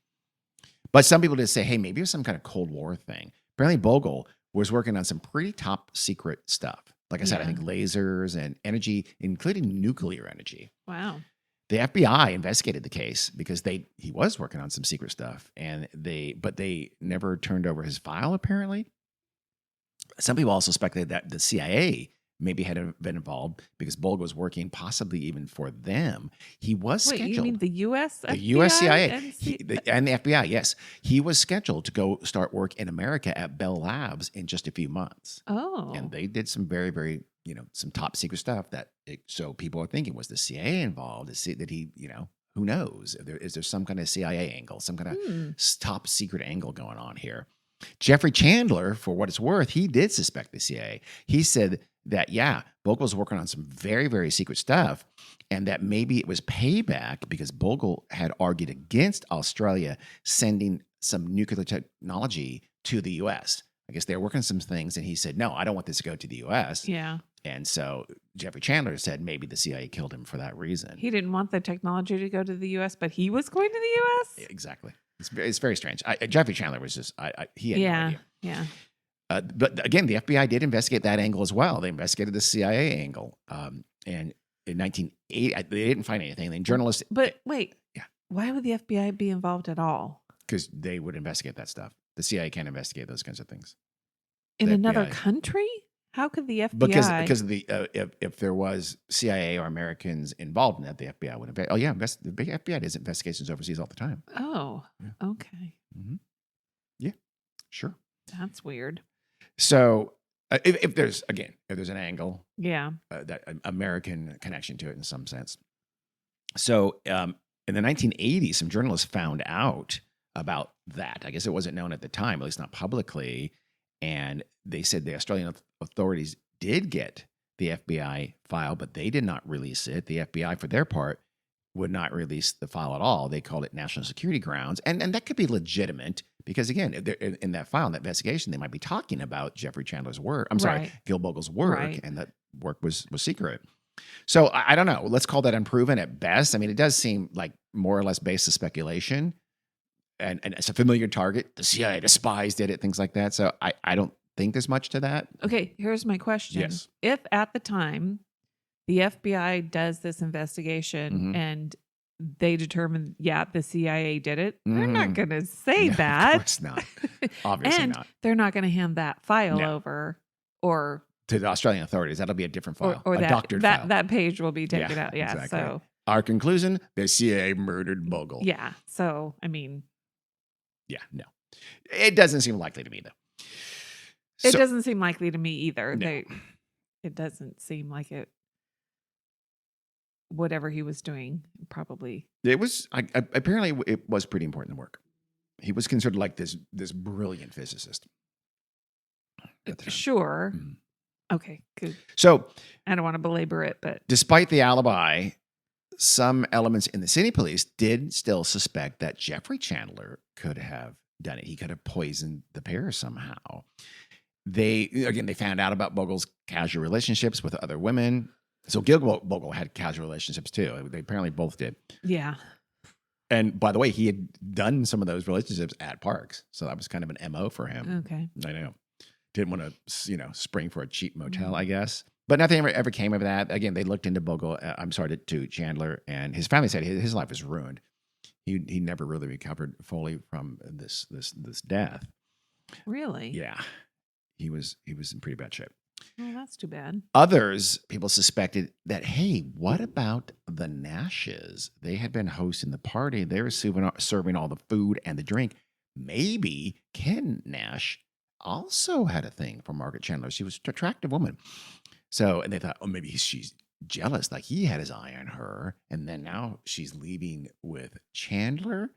But some people did say, hey, maybe it was some kind of Cold War thing. Apparently Bogle was working on some pretty top secret stuff. Like I said, I think lasers and energy, including nuclear energy. Wow. The FBI investigated the case because he was working on some secret stuff, but they never turned over his file, apparently. Some people also speculated that the CIA maybe had been involved because Bogle was working possibly even for them. He was scheduled. You mean the U.S. FBI? The U.S. CIA and the FBI, yes. He was scheduled to go start work in America at Bell Labs in just a few months. Oh. And they did some very, very, some top secret stuff so people are thinking, was the CIA involved? That he, who knows? Is there some kind of CIA angle, some kind of top secret angle going on here? Jeffrey Chandler, for what it's worth, he did suspect the CIA. He said that, Bogle was working on some very, very secret stuff and that maybe it was payback because Bogle had argued against Australia sending some nuclear technology to the U.S. I guess they were working on some things and he said, no, I don't want this to go to the U.S. Yeah. And so Jeffrey Chandler said maybe the CIA killed him for that reason. He didn't want the technology to go to the U.S., but he was going to the U.S.? Exactly. It's very strange. Jeffrey Chandler was just, he had no idea. Yeah. But again, the FBI did investigate that angle as well. They investigated the CIA angle. And in 1980, they didn't find anything. Then journalists. But wait. Yeah. Why would the FBI be involved at all? Because they would investigate that stuff. The CIA can't investigate those kinds of things. In another country? How could the FBI? Because of the if there was CIA or Americans involved in that, the FBI would investigate. Oh yeah, the big FBI does investigations overseas all the time. Oh, yeah. Okay. Mm-hmm. Yeah, sure. That's weird. So if there's an angle, that American connection to it in some sense. So in the 1980s, some journalists found out about that. I guess it wasn't known at the time, at least not publicly. And they said the Australian authorities did get the FBI file, but they did not release it. The FBI, for their part, would not release the file at all. They called it national security grounds. And that could be legitimate because, again, in that file, in that investigation, they might be talking about Jeffrey Chandler's work. Gil Bogle's work, and that work was secret. So I don't know. Let's call that unproven at best. I mean, it does seem like more or less based on speculation. And it's a familiar target. The CIA, the spies did it, things like that. So I don't think there's much to that. Okay, here's my question. Yes. If at the time the FBI does this investigation and they determine, the CIA did it, they're not going to say that. Of course not. Obviously and not. They're not going to hand that file over or to the Australian authorities. That'll be a different file, or a doctored file. That page will be taken out. Yeah. Exactly. So our conclusion: the CIA murdered Bogle. Yeah. So I mean. Yeah, no. It doesn't seem likely to me, though. It doesn't seem likely to me either. No. It doesn't seem like it. Whatever he was doing, probably. It was, apparently, it was pretty important work. He was considered like this brilliant physicist. Sure. Okay, good. So. I don't want to belabor it, but. Despite the alibi, some elements in the city police did still suspect that Jeffrey Chandler could have done it. He could have poisoned the pair somehow. They found out about Bogle's casual relationships with other women. So Gil Bogle had casual relationships too. They apparently both did. Yeah. And by the way, he had done some of those relationships at parks. So that was kind of an MO for him. Okay. I know. Didn't want to, spring for a cheap motel, I guess. But nothing ever came of that. Again, they looked into to Chandler, and his family said his life was ruined. He never really recovered fully from this death. Really? Yeah. He was in pretty bad shape. Well, that's too bad. Others, people suspected that, hey, what about the Nashes? They had been hosting the party. They were serving all the food and the drink. Maybe Ken Nash also had a thing for Margaret Chandler. She was an attractive woman. So, and they thought, maybe she's jealous. Like he had his eye on her. And then now she's leaving with Chandler.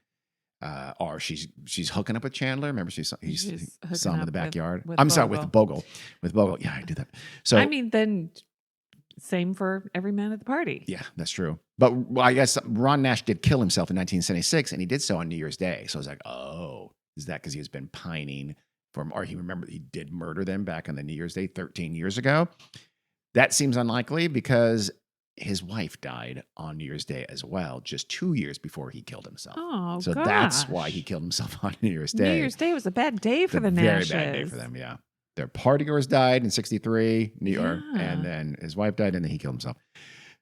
Or she's hooking up with Chandler. Remember, he saw him in the backyard. With Bogle. With Bogle. Yeah, I do that. So I mean, then same for every man at the party. Yeah, that's true. But I guess Ron Nash did kill himself in 1976, and he did so on New Year's Day. So I was like, oh, is that because he has been pining or he did murder them back on the New Year's Day 13 years ago? That seems unlikely because his wife died on New Year's Day as well, just 2 years before he killed himself. Oh, so that's why he killed himself on New Year's Day. New Year's Day was a bad day for the Nashes. Very bad day for them, yeah. Their partygoers died in 1963, New York, and then his wife died, and then he killed himself.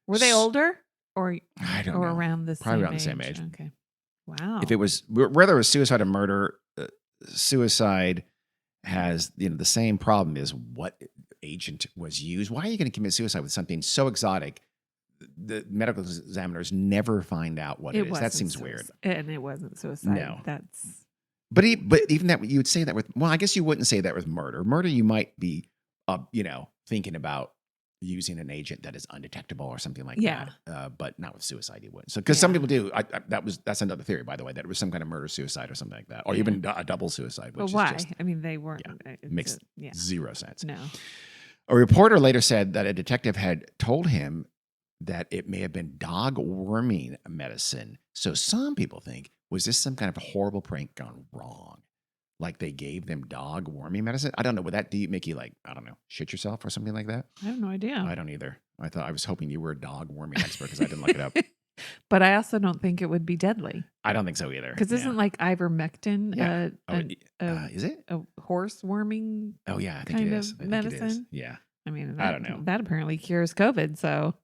Were they older or I don't know. Around the Probably same around age? the same age. Okay. Wow. If it was whether it was suicide or murder, suicide has the same problem as what agent was used. Why are you going to commit suicide with something so exotic? The medical examiners never find out what it is. That seems weird. And it wasn't suicide. No. That's. But even that, you would say that with, well, I guess you wouldn't say that with murder. Murder, you might be, thinking about using an agent that is undetectable or something like that. But not with suicide, you wouldn't. So, because some people do. That's another theory, by the way, that it was some kind of murder suicide or something like that, or even a double suicide. Which why? Is just, I mean, they weren't. Makes zero sense. No. A reporter later said that a detective had told him that it may have been dog worming medicine. So some people think, was this some kind of horrible prank gone wrong? Like they gave them dog worming medicine? I don't know. Would that make you shit yourself or something like that? I have no idea. I don't either. I was hoping you were a dog worming expert because I didn't look it up. But I also don't think it would be deadly. I don't think so either. Because isn't like ivermectin is it? A horse worming I think it is. medicine? Yeah. I mean, I don't know. That apparently cures COVID, so.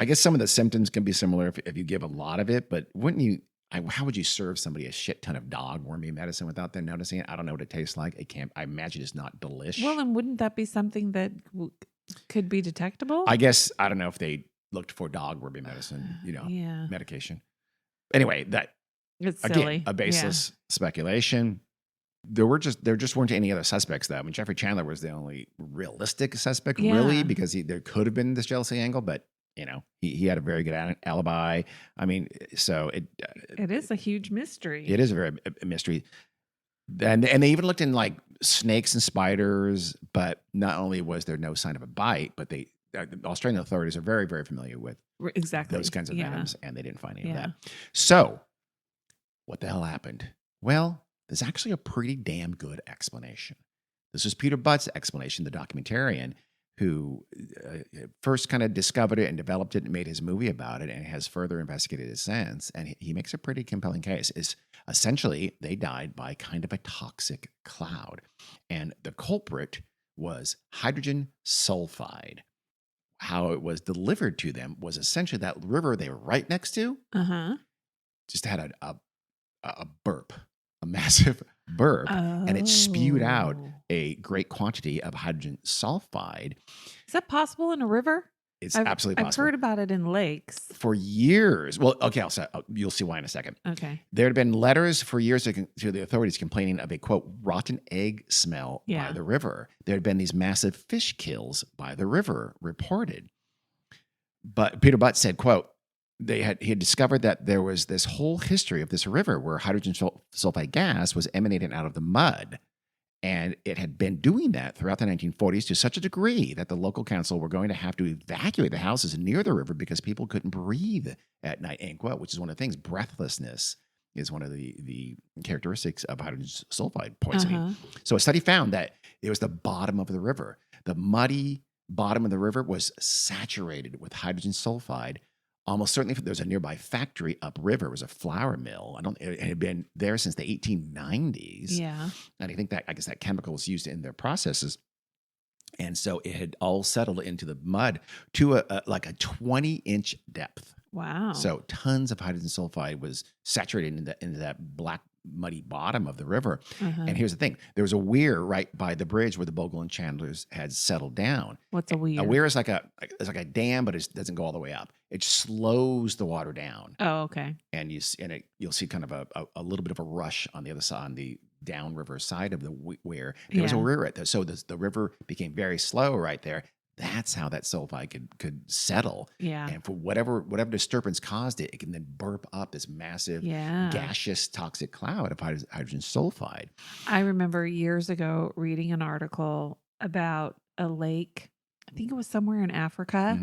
I guess some of the symptoms can be similar if you give a lot of it, but wouldn't you? How would you serve somebody a shit ton of dog worming medicine without them noticing it? I don't know what it tastes like. I imagine it's not delish. Well, and wouldn't that be something that could be detectable? I guess I don't know if they looked for dog worming medicine, medication. Anyway, it's silly. Again, a baseless speculation. There just weren't any other suspects though. I mean, Jeffrey Chandler was the only realistic suspect, really, because there could have been this jealousy angle, but. He had a very good alibi. I mean, so it is a huge mystery. It is a mystery. And they even looked in like snakes and spiders, but not only was there no sign of a bite, but the Australian authorities are very, very familiar with those kinds of venoms, and they didn't find any of that. So what the hell happened? Well, there's actually a pretty damn good explanation. This was Peter Butt's explanation, the documentarian, who first kind of discovered it and developed it and made his movie about it and has further investigated it since. And he makes a pretty compelling case. Is essentially they died by kind of a toxic cloud. And the culprit was hydrogen sulfide. How it was delivered to them was essentially that river they were right next to just had a burp, a massive burp, and it spewed out a great quantity of hydrogen sulfide. Is that possible in a river? It's absolutely possible. I've heard about it in lakes. For years. Well, okay, you'll see why in a second. Okay. There had been letters for years to the authorities complaining of a, quote, rotten egg smell by the river. There had been these massive fish kills by the river reported. But Peter Butt said, quote, he had discovered that there was this whole history of this river where hydrogen sulfide gas was emanating out of the mud. And it had been doing that throughout the 1940s to such a degree that the local council were going to have to evacuate the houses near the river because people couldn't breathe at night, end quote, which is one of the things. Breathlessness is one of the characteristics of hydrogen sulfide poisoning. So a study found that it was the bottom of the river. The muddy bottom of the river was saturated with hydrogen sulfide. Almost certainly, there's a nearby factory upriver. It was a flour mill. It had been there since the 1890s. Yeah. And I guess that chemical was used in their processes. And so it had all settled into the mud to like a 20-inch depth. Wow. So tons of hydrogen sulfide was saturated into that black, muddy bottom of the river. And here's the thing. There was a weir right by the bridge where the Bogle-Chandlers had settled down. What's a weir? A weir is like a dam, but it doesn't go all the way up. It slows the water down. Oh, okay. And you'll see kind of a little bit of a rush on the other side, on the downriver side of the weir. There was a weir right there. So the river became very slow right there. That's how that sulfide could settle. Yeah. And for whatever disturbance caused it, it can then burp up this massive gaseous toxic cloud of hydrogen sulfide. I remember years ago reading an article about a lake, I think it was somewhere in Africa,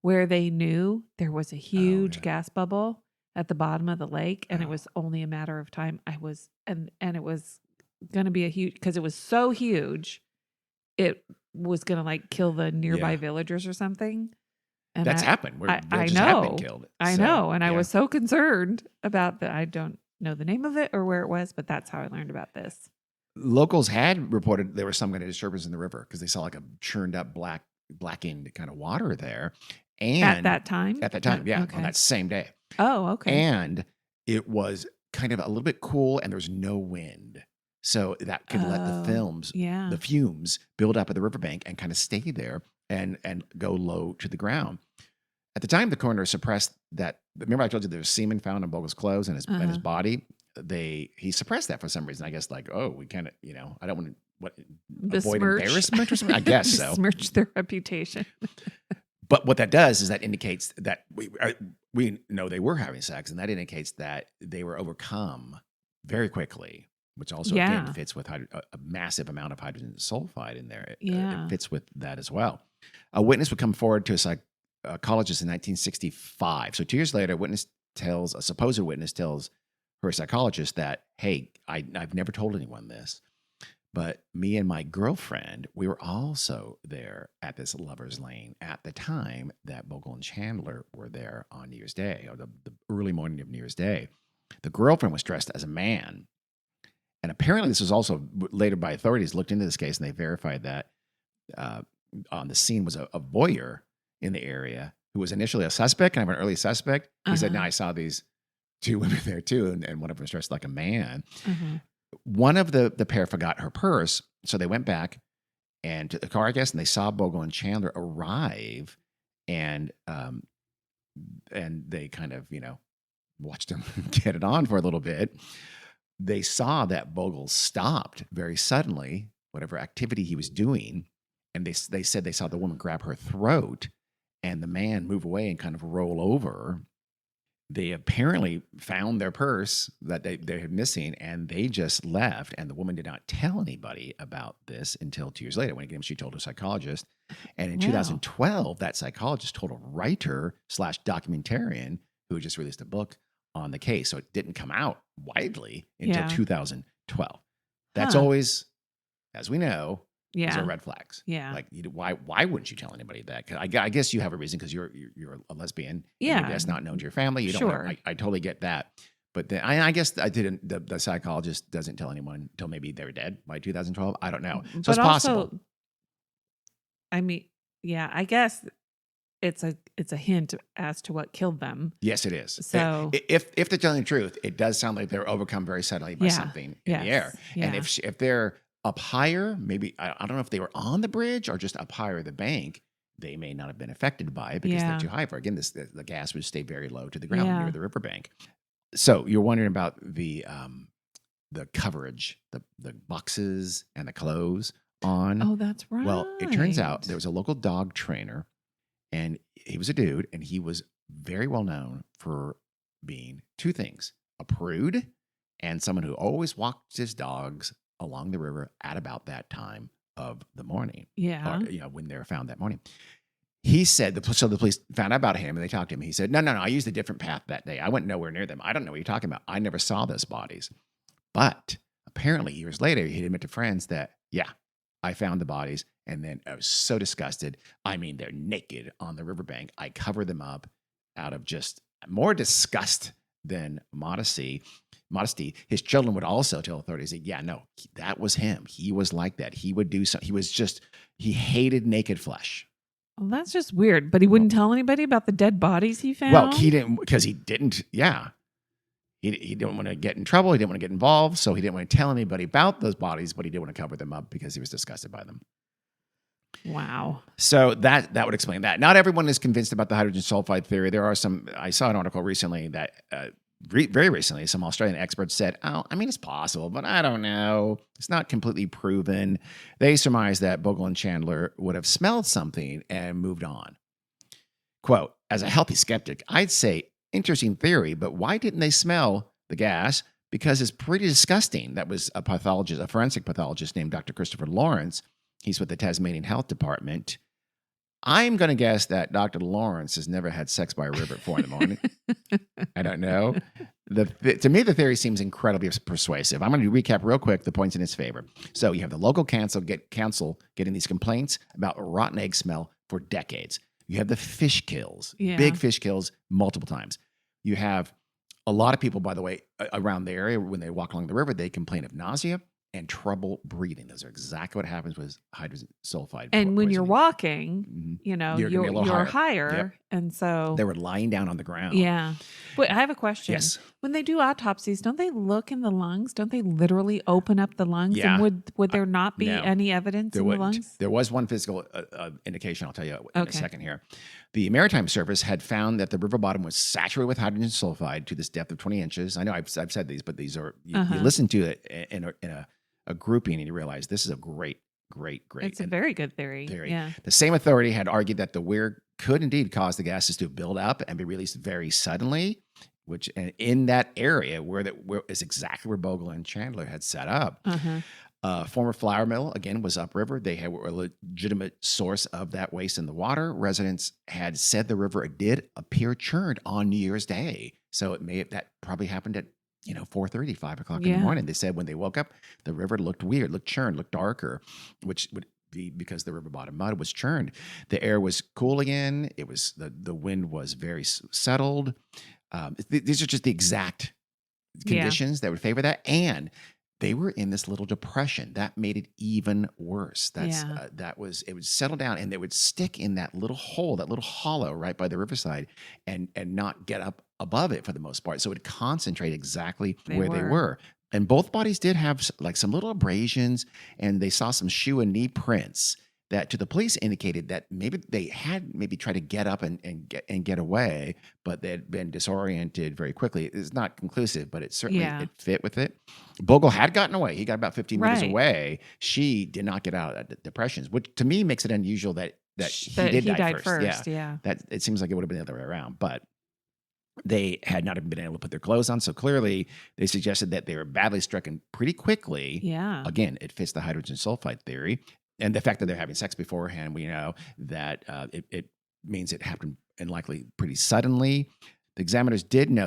where they knew there was a huge gas bubble at the bottom of the lake, and it was only a matter of time. And it was going to be a huge, because it was so huge, it was going to like kill the nearby villagers or something. And that's happened. Where I villagers know. have been killed. I know. And I was so concerned about that. I don't know the name of it or where it was, but that's how I learned about this. Locals had reported there was some kind of disturbance in the river because they saw like a churned up blackened kind of water there. And at that time, on that same day. Oh, okay. And it was kind of a little bit cool, and there was no wind. So that could let the fumes build up at the riverbank and kind of stay there and go low to the ground. At the time, the coroner suppressed that. Remember, I told you there was semen found on Bogle's clothes and his body. He suppressed that for some reason. I guess like, we kind of, I don't want to avoid embarrassment or something. I guess so. Besmirch their reputation. But what that does is that indicates that we know they were having sex, and that indicates that they were overcome very quickly. Which also again fits with a massive amount of hydrogen sulfide in there. It fits with that as well. A witness would come forward to a psychologist in 1965. So 2 years later, a supposed witness tells her psychologist that, hey, I've never told anyone this, but me and my girlfriend, we were also there at this Lover's Lane at the time that Bogle and Chandler were there on New Year's Day, or the early morning of New Year's Day. The girlfriend was dressed as a man. And apparently this was also later by authorities looked into this case, and they verified that on the scene was a voyeur in the area who was initially a suspect, kind of an early suspect. He said, no, I saw these two women there too, and one of them was dressed like a man. One of the pair forgot her purse, so they went back and to the car, I guess, and they saw Bogle and Chandler arrive, and they kind of, watched them get it on for a little bit. They saw that Bogle stopped very suddenly, whatever activity he was doing, and they said they saw the woman grab her throat and the man move away and kind of roll over. They apparently found their purse that they had missing, and they just left, and the woman did not tell anybody about this until 2 years later, when again she told her psychologist. And in 2012, that psychologist told a writer / documentarian who just released a book on the case. So it didn't come out widely until 2012. That's always, as we know, those are red flags. Yeah. Like, why wouldn't you tell anybody that? 'Cause I guess you have a reason because you're a lesbian. Yeah. Maybe that's not known to your family. You don't want, I totally get that. But then I guess the psychologist doesn't tell anyone until maybe they're dead by 2012. I don't know. So but it's possible. Also, I mean, I guess it's a hint as to what killed them. Yes, it is. So if they're telling the truth, it does sound like they're overcome very suddenly by something in the air. Yeah. And if they're up higher, maybe I don't know if they were on the bridge or just up higher the bank, they may not have been affected by it because they're too high for. Again, the gas would stay very low to the ground near the riverbank. So you're wondering about the coverage, the boxes and the clothes on. Oh, that's right. Well, it turns out there was a local dog trainer, and he was a dude, and he was very well known for being two things: a prude and someone who always walked his dogs along the river at about that time of the morning. Yeah. Or, when they were found that morning. He said, so the police found out about him and they talked to him. He said, no, I used a different path that day. I went nowhere near them. I don't know what you're talking about. I never saw those bodies. But apparently years later, he'd admit to friends that, yeah, I found the bodies. And then I was so disgusted. I mean, they're naked on the riverbank. I covered them up out of just more disgust than modesty. His children would also tell authorities that, yeah, no, that was him. He was like that. He would do something. He hated naked flesh. Well, that's just weird. But he wouldn't tell anybody about the dead bodies he found? Well, he didn't, because he didn't, yeah. He didn't want to get in trouble. He didn't want to get involved. So he didn't want to tell anybody about those bodies, but he did want to cover them up because he was disgusted by them. Wow. So that would explain that. Not everyone is convinced about the hydrogen sulfide theory. There are some, I saw an article recently that very recently, some Australian experts said, it's possible, but I don't know. It's not completely proven. They surmised that Bogle and Chandler would have smelled something and moved on. Quote, as a healthy skeptic, I'd say, interesting theory, but why didn't they smell the gas? Because it's pretty disgusting. That was a forensic pathologist named Dr. Christopher Lawrence. He's with the Tasmanian Health Department. I'm going to guess that Dr. Lawrence has never had sex by a river at 4 a.m. I don't know. To me, the theory seems incredibly persuasive. I'm going to recap real quick the points in its favor. So you have the local council getting these complaints about rotten egg smell for decades. You have the fish kills, big fish kills multiple times. You have a lot of people, by the way, around the area, when they walk along the river, they complain of nausea and trouble breathing. Those are exactly what happens with hydrogen sulfide. And when you're walking, you're higher. Yep. And so they were lying down on the ground. Yeah. But I have a question. Yes. When they do autopsies, don't they look in the lungs? Don't they literally open up the lungs? Yeah. And would there not be any evidence in the lungs? There was one physical indication. I'll tell you in a second here. The Maritime Service had found that the river bottom was saturated with hydrogen sulfide to this depth of 20 inches. I know I've said these, but these are, you listen to it in a grouping and you realize this is a great. It's a very good theory. Yeah. The same authority had argued that the weir could indeed cause the gases to build up and be released very suddenly, which in that area where is exactly where Bogle and Chandler had set up. Former flour mill, again, was upriver. They were a legitimate source of that waste in the water. Residents had said the river did appear churned on New Year's Day. So that probably happened at 4:30, 5 o'clock in the morning. They said when they woke up, the river looked weird, looked churned, looked darker, which would be because the river bottom mud was churned. The air was cool again. It was the wind was very settled. These are just the exact conditions that would favor that. And they were in this little depression that made it even worse. It would settle down and they would stick in that little hole, that little hollow right by the riverside and not get up above it for the most part. So it would concentrate exactly where they were. And both bodies did have like some little abrasions and they saw some shoe and knee prints that to the police indicated that maybe they had tried to get up and get away, but they had been disoriented very quickly. It's not conclusive, but it certainly it fit with it. Bogle had gotten away. He got about 15 meters away. She did not get out of the depressions, which to me makes it unusual that he died first. Yeah. That it seems like it would have been the other way around, but they had not even been able to put their clothes on. So clearly they suggested that they were badly stricken pretty quickly. Yeah. Again, it fits the hydrogen sulfide theory. And the fact that they're having sex beforehand, we know that it means it happened and likely pretty suddenly. The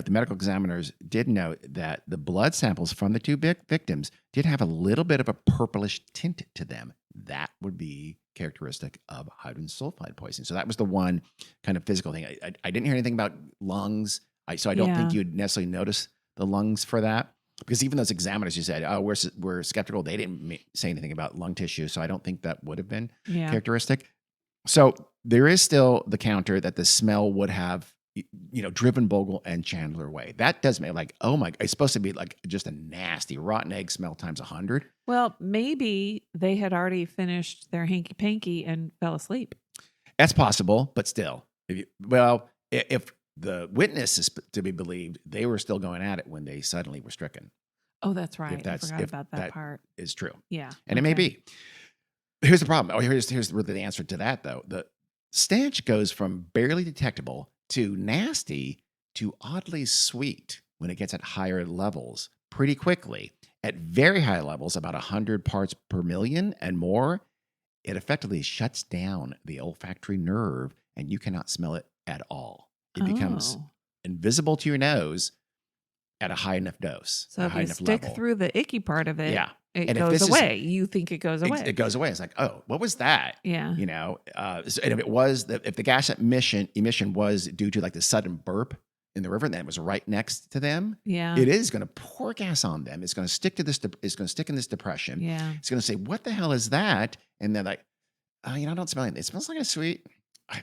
medical examiners did note that the blood samples from the two victims did have a little bit of a purplish tint to them. That would be characteristic of hydrogen sulfide poisoning. So that was the one kind of physical thing. I didn't hear anything about lungs, so I don't think you'd necessarily notice the lungs for that. Because even those examiners who said, "Oh, we're skeptical," they didn't say anything about lung tissue, so I don't think that would have been characteristic. So there is still the counter that the smell would have, driven Bogle and Chandler away. That does make oh my! It's supposed to be like just a nasty rotten egg smell times 100. Well, maybe they had already finished their hanky panky and fell asleep. That's possible, but still, if the witness is to be believed, they were still going at it when they suddenly were stricken. Oh, that's right. I forgot about that part. Is true. Yeah. And it may be. Here's the problem. Here's really the answer to that, though. The stench goes from barely detectable to nasty to oddly sweet when it gets at higher levels pretty quickly. At very high levels, about 100 parts per million and more, it effectively shuts down the olfactory nerve and you cannot smell it at all. It becomes invisible to your nose at a high enough dose. So if you stick through the icky part of it, it goes away. You think it goes away. It goes away. It's like, oh, what was that? Yeah. You know, and if the gas emission was due to like the sudden burp in the river, and then it was right next to them, it is going to pour gas on them. It's going to stick to this. It's going to stick in this depression. Yeah. It's going to say, what the hell is that? And they're like, I don't smell anything. It smells like a sweet.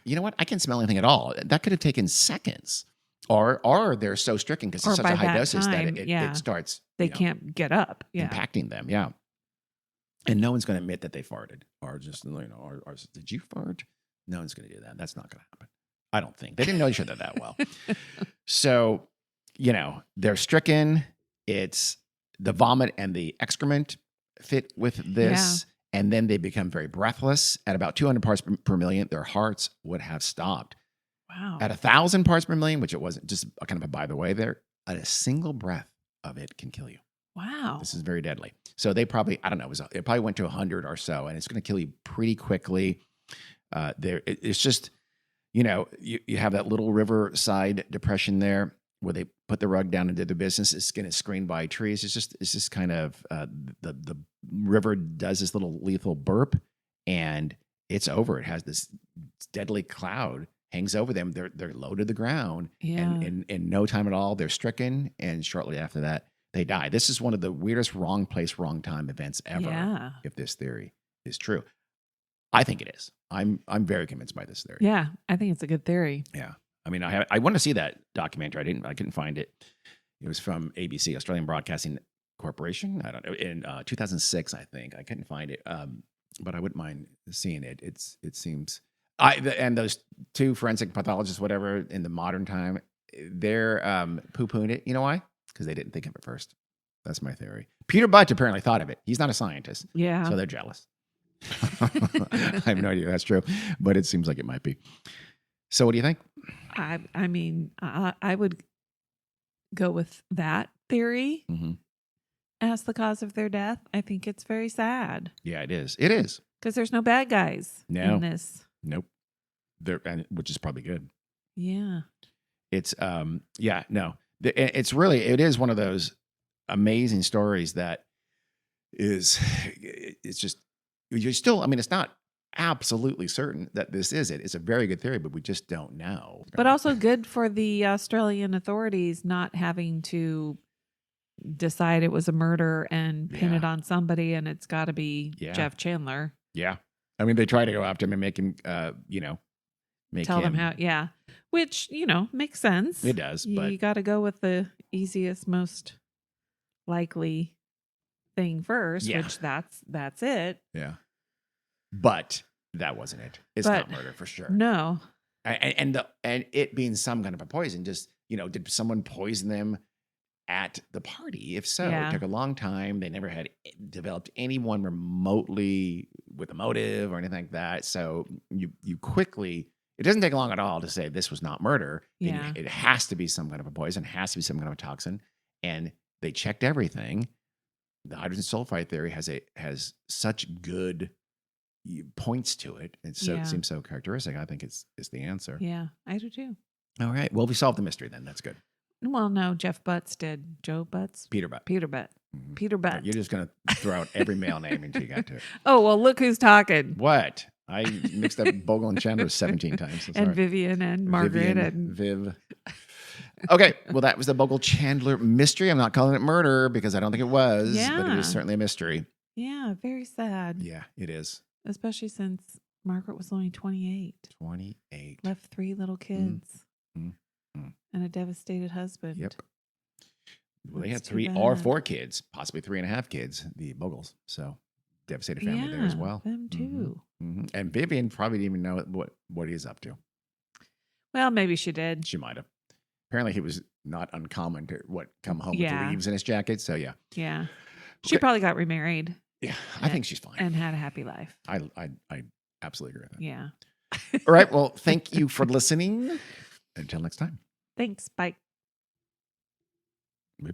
You know what? I can't smell anything at all. That could have taken seconds. Or they're so stricken because it's such a high dosage that it starts. They can't get up. Yeah. Impacting them. Yeah. And no one's going to admit that they farted or just, or did you fart? No one's going to do that. That's not going to happen. I don't think. They didn't know each other that well. So, they're stricken. It's the vomit and the excrement fit with this. Yeah. And then they become very breathless. At about 200 parts per million, their hearts would have stopped. Wow. At 1,000 parts per million, which it wasn't, just kind of a by the way there, a single breath of it can kill you. Wow. This is very deadly. So they probably, I don't know, it probably went to 100 or so, and it's going to kill you pretty quickly. It's just, you have that little riverside depression there where they put the rug down and did their business. It's going to screened by trees. It's just kind of the river does this little lethal burp, and it's over. It has this deadly cloud hangs over them. They're low to the ground, and in no time at all, they're stricken, and shortly after that, they die. This is one of the weirdest wrong place, wrong time events ever. Yeah. If this theory is true, I think it is. I'm very convinced by this theory. Yeah, I think it's a good theory. Yeah, I mean, I want to see that documentary. I couldn't find it. It was from ABC, Australian Broadcasting Corporation. I don't know, in 2006, I think. I couldn't find it, but I wouldn't mind seeing it. It seems. And those two forensic pathologists, whatever, in the modern time, they're poo-pooing it. You know why? Because they didn't think of it first. That's my theory. Peter Butt apparently thought of it. He's not a scientist. Yeah. So they're jealous. I have no idea if that's true, but it seems like it might be. So what do you think? I mean, I would go with that theory as the cause of their death. I think it's very sad. Yeah, it is. It is. Because there's no bad guys in this. Nope. Which is probably good. Yeah. It's it is one of those amazing stories that it's just, you're still, I mean, it's not absolutely certain that this is it. It's a very good theory, but we just don't know. But also good for the Australian authorities not having to decide it was a murder and pin it on somebody, and it's got to be Jeff Chandler. Yeah. I mean, they try to go after him and make him, tell them how, which, makes sense. It does. But you got to go with the easiest, most likely thing first, which that's it. Yeah. But that wasn't it. It's not murder for sure. No. And it being some kind of a poison, just, did someone poison them at the party? If so, it took a long time. They never had developed anyone remotely with a motive or anything like that. So you quickly, it doesn't take long at all to say this was not murder. Yeah. It has to be some kind of a poison, has to be some kind of a toxin. And they checked everything. The hydrogen sulfide theory has such good points to it. It seems so characteristic. I think it's the answer. Yeah, I do too. All right. Well, we solved the mystery then. That's good. Well, no, Jeff Butts did. Joe Butts? Peter Butt. Peter Butt. Mm-hmm. Peter Butt. You're just going to throw out every male name until you got to it. Oh, well, look who's talking. What? I mixed up Bogle-Chandler 17 times. And Vivian and Margaret and Viv. Okay. Well, that was the Bogle-Chandler mystery. I'm not calling it murder because I don't think it was, but it is certainly a mystery. Yeah, very sad. Yeah, it is. Especially since Margaret was only 28. 28. Left 3 little kids. And a devastated husband. Yep. Well, they had 3 or 4 kids, possibly 3.5 kids, the Bogles. So devastated family there as well. Them too. And Vivian probably didn't even know what he's up to. Well, maybe she did. She might have. Apparently, he was not uncommon to come home with leaves in his jacket. So yeah. Yeah. She probably got remarried. Yeah, I think she's fine and had a happy life. I absolutely agree with that. Yeah. All right. Well, thank you for listening. Until next time. Thanks. Bye.